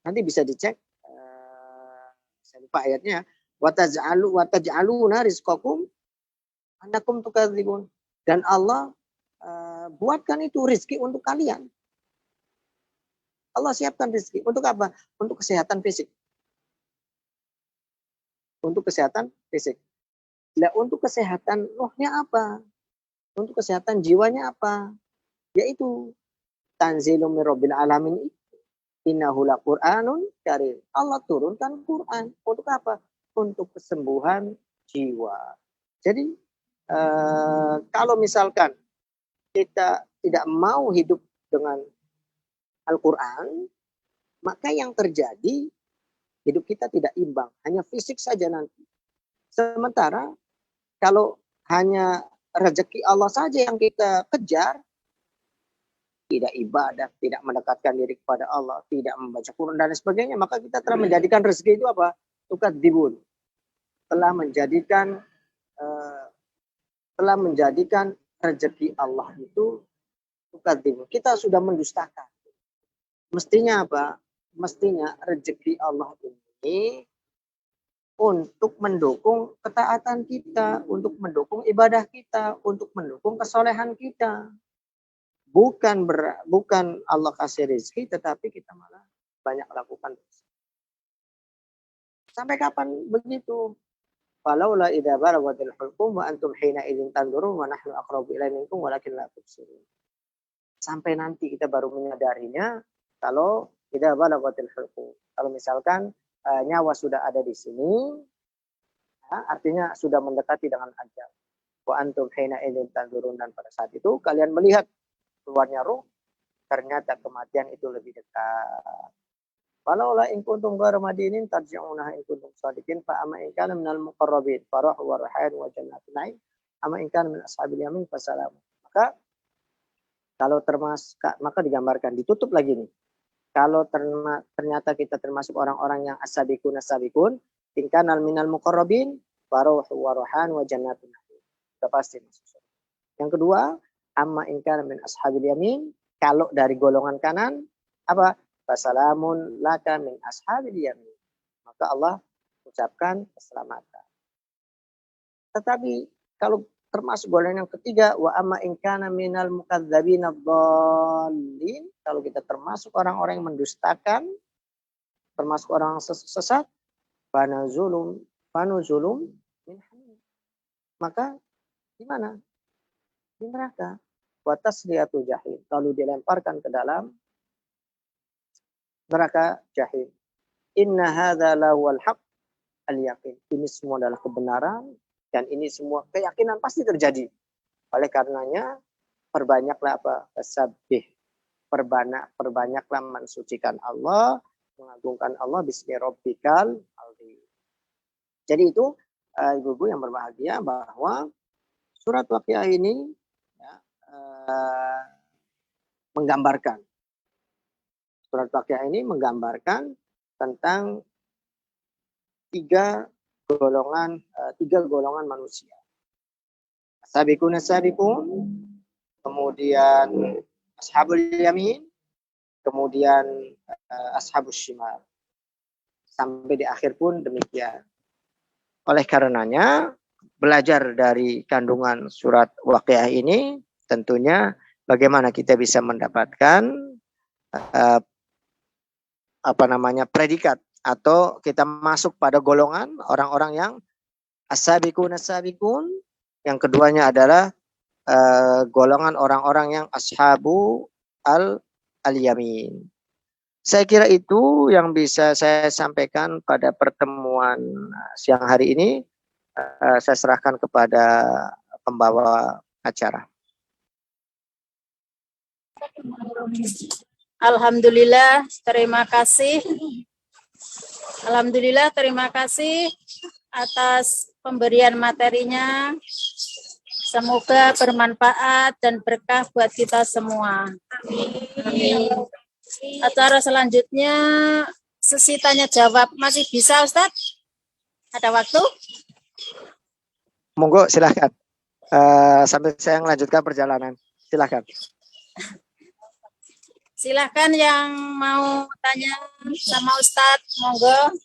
Nanti bisa dicek. Saya lupa ayatnya. Wataj'aluna rizqakum annakum tukadzibun. Dan Allah buatkan itu rizki untuk kalian. Allah siapkan rizki. Untuk apa? Untuk kesehatan fisik. Untuk kesehatan fisik. Nah, untuk kesehatan rohnya apa? Untuk kesehatan jiwanya apa? Yaitu tanzilum min rabbil alamin. Innahu laqur'anun karim. Allah turunkan Quran. Untuk apa? Untuk kesembuhan jiwa. Jadi kalau misalkan kita tidak mau hidup dengan Al-Quran, maka yang terjadi hidup kita tidak imbang. Hanya fisik saja nanti. Sementara kalau hanya rezeki Allah saja yang kita kejar, tidak ibadah, tidak mendekatkan diri kepada Allah, tidak membaca Quran dan sebagainya, maka kita telah menjadikan rezeki itu apa? Tukadzibun. Telah menjadikan rezeki Allah itu tukadzibun. Kita sudah mendustakan. Mestinya apa? Mestinya rezeki Allah ini untuk mendukung ketaatan kita, untuk mendukung ibadah kita, untuk mendukung kesolehan kita. Bukan Allah kasih rezeki, tetapi kita malah banyak lakukan. Sampai kapan begitu? Falaula idza balagatil hulqum wa antum hina idzin tanzurun wa nahnu aqrabu ilaihi minkum walakin la tubsirun. Sampai nanti kita baru menyadarinya kalau idza balagatil hulqum. Kalau misalkan nyawa sudah ada di sini, ya, artinya sudah mendekati dengan ajal. Wa antum hina idzin tanzurun, dan pada saat itu kalian melihat keluarnya ruh, ternyata kematian itu lebih dekat. Walaula in kuntum ghairu madinin tarji'unaha in kuntum shadiqin fa amma in kana minal muqarrabin farah wa rahan wa jannatin na'im amma in kana min ashabil yamin fasalam. Maka kalau termasuk, maka digambarkan, ditutup lagi nih. Kalau ternyata kita termasuk orang-orang yang as-sabiqun in kana minal muqarrabin farah wa rahan wa jannatin na'im. Sudah pasti masuk. Yang kedua, amma in kana min ashabil yamin, kalau dari golongan kanan apa? Fasalamun laka min ashabil yamin. Maka Allah ucapkan keselamatan. Tetapi kalau termasuk golongan yang ketiga, wa amma in kana minal mukadzdzabin ad-dallin, kalau kita termasuk orang-orang yang mendustakan, termasuk orang sesat, fanuzulum min hamim. Maka di mana? Di neraka. Wa tasliyatu jahim. Lalu dilemparkan ke dalam neraka jahim. Inna hadza lahuwal haq al-yaqin. Ini semua adalah kebenaran dan ini semua keyakinan pasti terjadi. Oleh karenanya perbanyaklah apa? Tasabbih. Perbanyaklah mensucikan Allah, mengagungkan Allah, bismi rabbikal azim. Jadi itu ibu-ibu yang berbahagia bahwa surat Waqiah ini ya, menggambarkan. Surat Waqiah ini menggambarkan tentang tiga golongan manusia. As-sabiqun, kemudian ashabul yamin, kemudian ashabus shimal. Sampai di akhir pun demikian. Oleh karenanya belajar dari kandungan surat Waqiah ini tentunya bagaimana kita bisa mendapatkan predikat atau kita masuk pada golongan orang-orang yang as-sabiqun. Yang keduanya adalah golongan orang-orang yang ashabu al-yamin. Saya kira itu yang bisa saya sampaikan pada pertemuan siang hari ini. Saya serahkan kepada pembawa acara. Alhamdulillah, terima kasih. Alhamdulillah, terima kasih atas pemberian materinya. Semoga bermanfaat dan berkah buat kita semua. Amin. Acara selanjutnya sesi tanya jawab. Masih bisa, Ustadz? Ada waktu? Monggo, silahkan. Sambil saya melanjutkan perjalanan. Silahkan. Silahkan yang mau tanya sama Ustadz, monggo.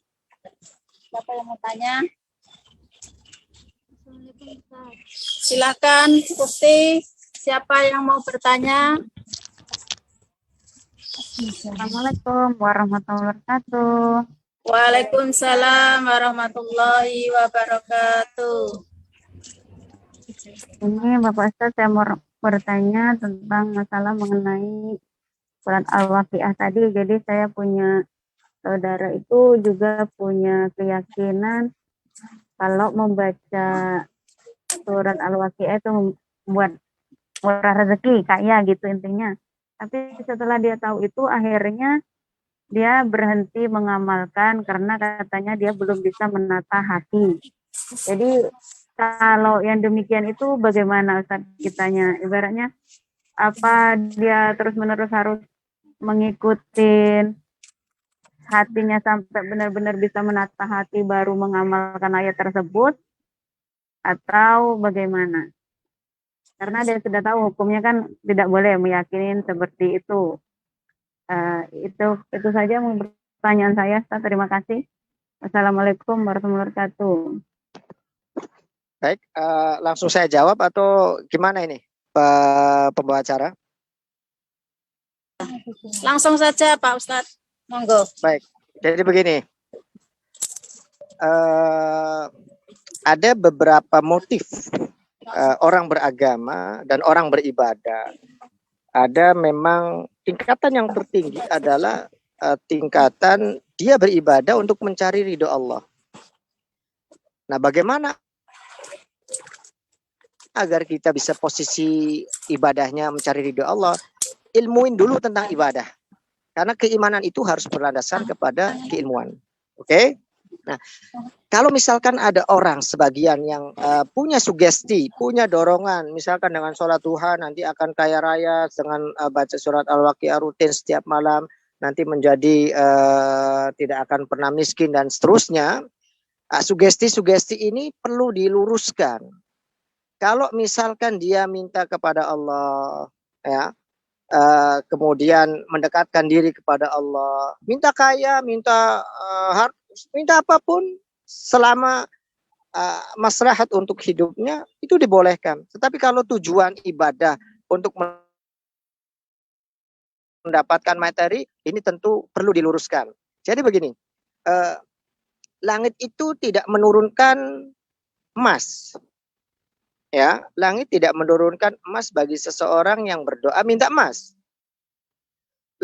Siapa yang mau tanya? Silahkan, Putih. Siapa yang mau bertanya? Assalamualaikum warahmatullahi wabarakatuh. Waalaikumsalam warahmatullahi wabarakatuh. Ini Bapak Ustadz, saya mau bertanya tentang masalah mengenai surat Al-Waqiah tadi. Jadi saya punya saudara itu juga punya keyakinan kalau membaca surat Al-Waqiah itu membuat murah rezeki, kaya gitu intinya. Tapi setelah dia tahu itu akhirnya dia berhenti mengamalkan karena katanya dia belum bisa menata hati. Jadi kalau yang demikian itu bagaimana Ustaz kitanya? Ibaratnya apa dia terus-menerus harus mengikuti hatinya sampai benar-benar bisa menata hati baru mengamalkan ayat tersebut atau bagaimana? Karena dia sudah tahu hukumnya kan tidak boleh meyakini seperti itu. Itu saja pertanyaan saya. Ustaz. Terima kasih. Wassalamualaikum warahmatullahi wabarakatuh. Baik, langsung saya jawab atau gimana ini, pembawa acara? Langsung saja Pak Ustadz, monggo. Baik, jadi begini, ada beberapa motif orang beragama dan orang beribadah. Ada memang tingkatan yang tertinggi adalah tingkatan dia beribadah untuk mencari ridho Allah. Nah, bagaimana agar kita bisa posisi ibadahnya mencari ridho Allah? Ilmuin dulu tentang ibadah. Karena keimanan itu harus berlandaskan kepada keilmuan. Oke? Nah, kalau misalkan ada orang sebagian yang punya sugesti, punya dorongan, misalkan dengan sholat Tuhan nanti akan kaya raya, dengan baca surat Al-Waqiah rutin setiap malam, nanti menjadi tidak akan pernah miskin dan seterusnya. Sugesti-sugesti ini perlu diluruskan. Kalau misalkan dia minta kepada Allah, ya, kemudian mendekatkan diri kepada Allah, minta kaya, minta apapun selama maslahat untuk hidupnya itu dibolehkan. Tetapi kalau tujuan ibadah untuk mendapatkan materi, ini tentu perlu diluruskan. Jadi begini, langit itu tidak menurunkan emas. Ya, langit tidak menurunkan emas bagi seseorang yang berdoa minta emas.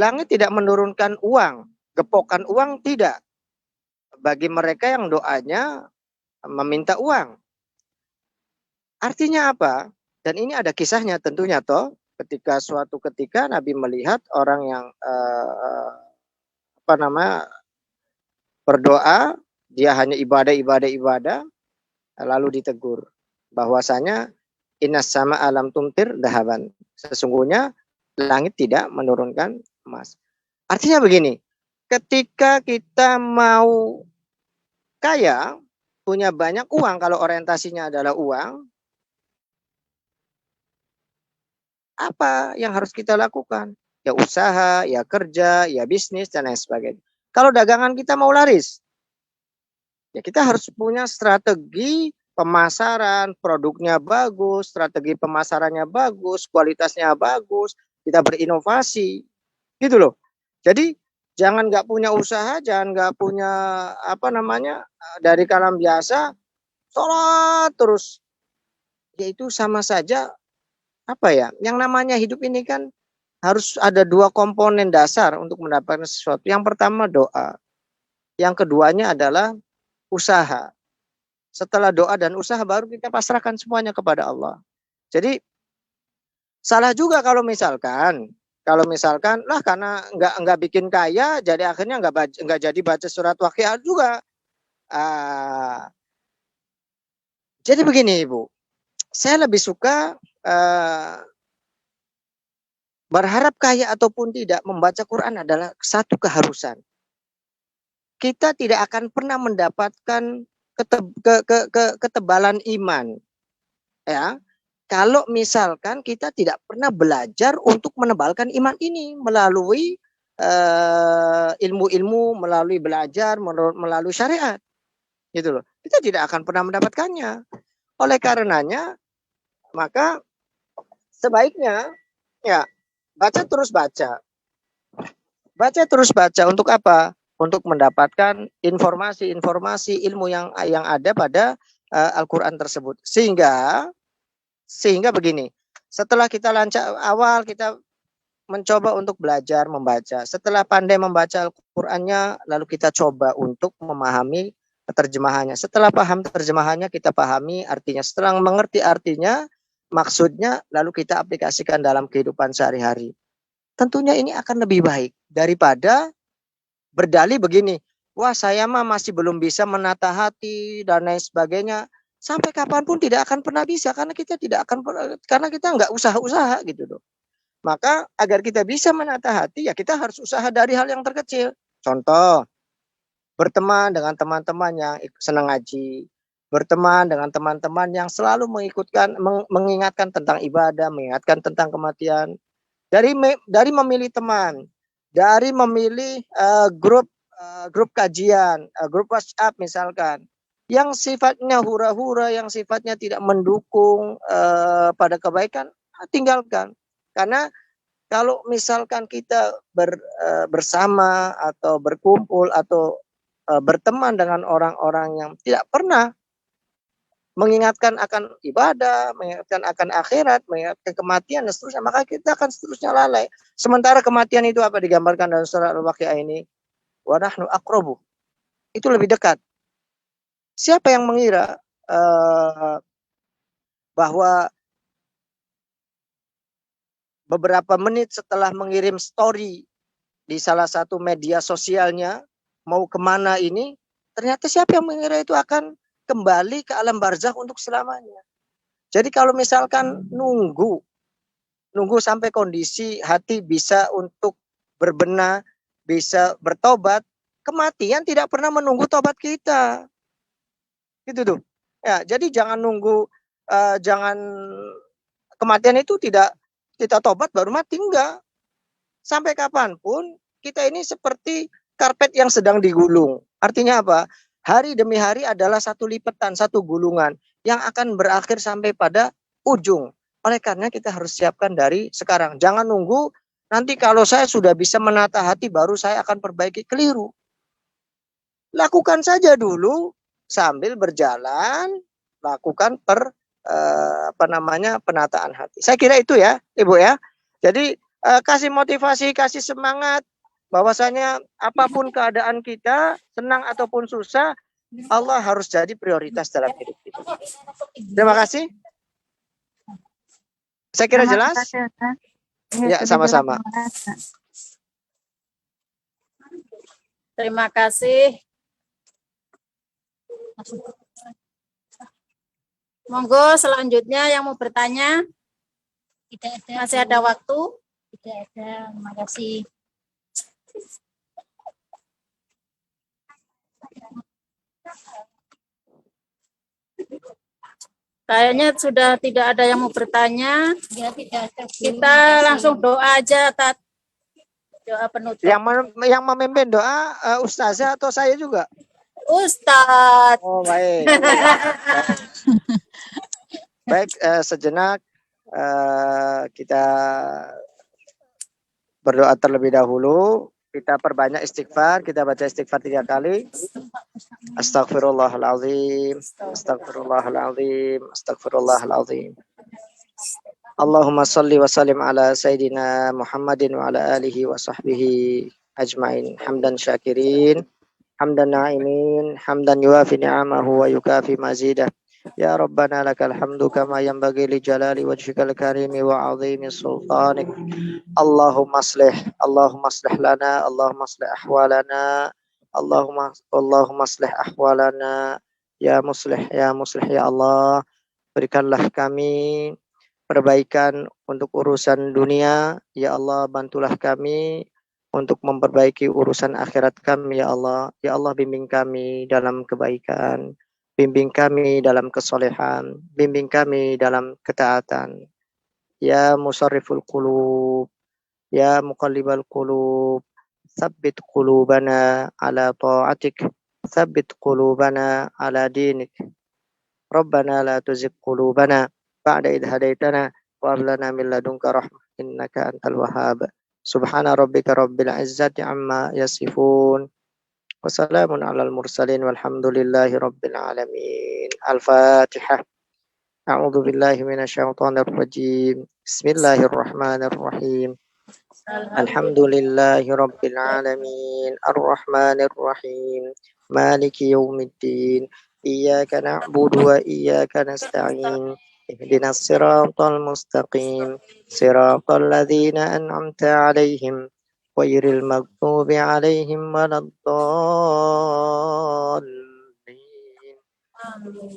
Langit tidak menurunkan uang, gepokan uang tidak. Bagi mereka yang doanya meminta uang. Artinya apa? Dan ini ada kisahnya tentunya toh. Suatu ketika Nabi melihat orang yang berdoa, dia hanya ibadah, lalu ditegur bahwasanya innas sama alam tumtir dahaban. Sesungguhnya langit tidak menurunkan emas. Artinya begini, ketika kita mau kaya, punya banyak uang, kalau orientasinya adalah uang, apa yang harus kita lakukan? Ya usaha, ya kerja, ya bisnis, dan lain sebagainya. Kalau dagangan kita mau laris, ya kita harus punya strategi pemasaran, produknya bagus, strategi pemasarannya bagus, kualitasnya bagus, kita berinovasi, gitu loh. Jadi jangan nggak punya usaha, jangan nggak punya dari kalam biasa, sholat terus, yaitu sama saja yang namanya hidup ini kan harus ada dua komponen dasar untuk mendapatkan sesuatu. Yang pertama doa, yang keduanya adalah usaha. Setelah doa dan usaha baru kita pasrahkan semuanya kepada Allah. Jadi salah juga kalau misalkan lah karena nggak bikin kaya, jadi akhirnya nggak jadi baca surat Waqiah juga. Jadi begini Ibu, saya lebih suka berharap kaya ataupun tidak, membaca Quran adalah satu keharusan. Kita tidak akan pernah mendapatkan ketebalan iman, ya, kalau misalkan kita tidak pernah belajar untuk menebalkan iman ini melalui ilmu-ilmu, melalui belajar, melalui syariat, gitu loh. Kita tidak akan pernah mendapatkannya. Oleh karenanya, maka sebaiknya ya baca terus baca. Baca terus baca untuk apa? Untuk mendapatkan informasi-informasi ilmu yang ada pada Al-Qur'an tersebut. Sehingga begini, setelah kita lancar awal kita mencoba untuk belajar membaca. Setelah pandai membaca Al-Qur'annya, lalu kita coba untuk memahami terjemahannya. Setelah paham terjemahannya, kita pahami artinya. Setelah mengerti artinya, maksudnya, lalu kita aplikasikan dalam kehidupan sehari-hari. Tentunya ini akan lebih baik daripada berdalih begini, wah saya mah masih belum bisa menata hati dan lain sebagainya. Sampai kapanpun tidak akan pernah bisa karena kita nggak usaha-usaha gitu loh. Maka agar kita bisa menata hati ya kita harus usaha dari hal yang terkecil. Contoh, berteman dengan teman-teman yang senang ngaji, berteman dengan teman-teman yang selalu mengingatkan tentang ibadah, mengingatkan tentang kematian. Dari memilih teman, dari memilih grup kajian, grup WhatsApp misalkan, yang sifatnya hura-hura, yang sifatnya tidak mendukung pada kebaikan, tinggalkan. Karena kalau misalkan kita bersama atau berkumpul atau berteman dengan orang-orang yang tidak pernah mengingatkan akan ibadah, mengingatkan akan akhirat, mengingatkan kematian dan seterusnya, maka kita akan seterusnya lalai. Sementara kematian itu apa digambarkan dalam surah Al-Waqiah ini? Wa nahnu aqrabu. Itu lebih dekat. Siapa yang mengira bahwa beberapa menit setelah mengirim story di salah satu media sosialnya, mau kemana ini, ternyata siapa yang mengira itu akan kembali ke alam barzakh untuk selamanya. Jadi kalau misalkan nunggu sampai kondisi hati bisa untuk berbenah, bisa bertobat, kematian tidak pernah menunggu tobat kita. Gitu tuh. Ya, jadi jangan nunggu, jangan kematian itu tidak kita tobat baru mati, enggak. Sampai kapanpun kita ini seperti karpet yang sedang digulung. Artinya apa? Hari demi hari adalah satu lipatan, satu gulungan yang akan berakhir sampai pada ujung. Oleh karena kita harus siapkan dari sekarang. Jangan nunggu nanti kalau saya sudah bisa menata hati baru saya akan perbaiki. Keliru. Lakukan saja dulu sambil berjalan, lakukan penataan hati. Saya kira itu ya, Ibu ya. Jadi kasih motivasi, kasih semangat bahwasanya apapun keadaan kita, senang ataupun susah, Allah harus jadi prioritas dalam hidup kita. Terima kasih. Saya kira jelas. Ya, sama-sama. Terima kasih. Monggo selanjutnya yang mau bertanya. Tidak ada. Masih ada waktu? Tidak ada. Terima kasih. Kayaknya sudah tidak ada yang mau bertanya. Ya, tidak ada. Kita langsung doa aja, Tat. Doa penutup. Yang memimpin doa ustazah atau saya juga? Ustadz. Oh, baik. Baik, sejenak kita berdoa terlebih dahulu. Kita perbanyak istighfar, kita baca istighfar 3 kali. Astaghfirullahaladzim, astaghfirullahaladzim, astaghfirullahaladzim. Allahumma salli wa sallim ala Sayyidina Muhammadin wa ala alihi wa sahbihi ajma'in. Hamdan syakirin, hamdan na'imin, hamdan yuafi ni'amahu wa yukafi mazidah. Ya Rabbana lakal hamdu kama yanbaghi li jalali wajhikal karimi wa azimi sultanik. Allahumma aslih lana, Allahumma aslih ahwalana, Allahumma aslih ahwalana, ya muslih ya Allah. Berikanlah kami perbaikan untuk urusan dunia, ya Allah. Bantulah kami untuk memperbaiki urusan akhirat kami, ya Allah. Ya Allah, bimbing kami dalam kebaikan. bimbing kami dalam kesolehan, bimbing kami dalam ketaatan. Ya musarriful qulub, ya muqallibal qulub, tsabbit qulubana ala ta'atik, tsabbit qulubana ala dinik. Rabbana la tuzigh qulubana ba'da idh hadaitana wa hab lana min ladunka rahmah innaka antal wahhab. Subhana rabbika rabbil izzati amma yasifun. Wassalamun alal mursalin walhamdulillahi rabbil alamin. Al-Fatihah. A'udzu billahi minasyaitonir rajim. Bismillahirrahmanirrahim. Alhamdulillahi rabbil alamin. Arrahmanir rahim. Maliki yaumiddin. Iyyaka na'budu wa iyyaka nasta'in. Ihdinas siratal mustaqim. Siratal ladzina an'amta 'alaihim ghairil maghdubi 'alaihim waladdallin.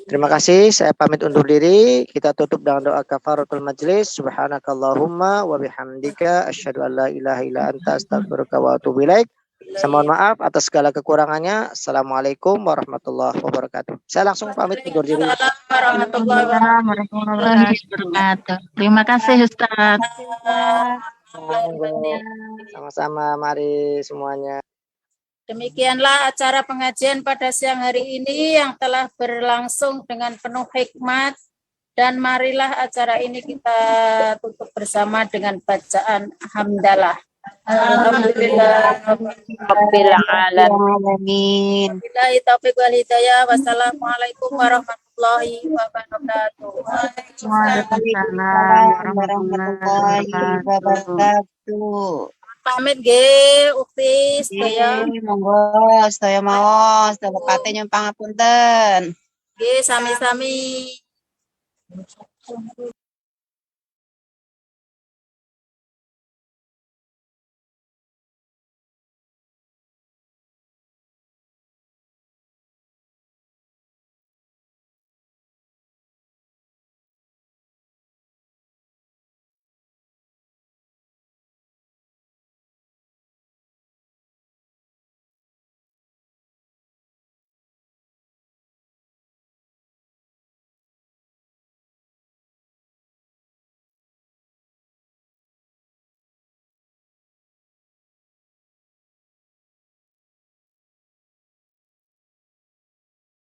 Terima kasih, saya pamit undur diri. Kita tutup dengan doa kafaratul majlis. Subhanakallahumma wa bihamdika asyhadu an la ilaha illa anta astaghfiruka wa atubu ilaik. Saya mohon maaf atas segala kekurangannya. Assalamualaikum warahmatullahi wabarakatuh. Saya langsung pamit undur diri. Warahmatullahi Warahmatullahi wabarakatuh. Terima kasih Ustaz. Sama-sama, mari semuanya. Demikianlah acara pengajian pada siang hari ini yang telah berlangsung dengan penuh hikmat, dan marilah acara ini kita tutup bersama dengan bacaan hamdalah. Alhamdulillah Rabbil alamin. Billahi taufiq wal hidayah. Wassalamualaikum warahmatullahi wabarakatuh. Waalaikumsalam warahmatullahi wabarakatuh. Pamit nggih Ukti sedaya. Monggo sedaya maos, sedaya pate nyuwun pangapunten. Nggih sami-sami.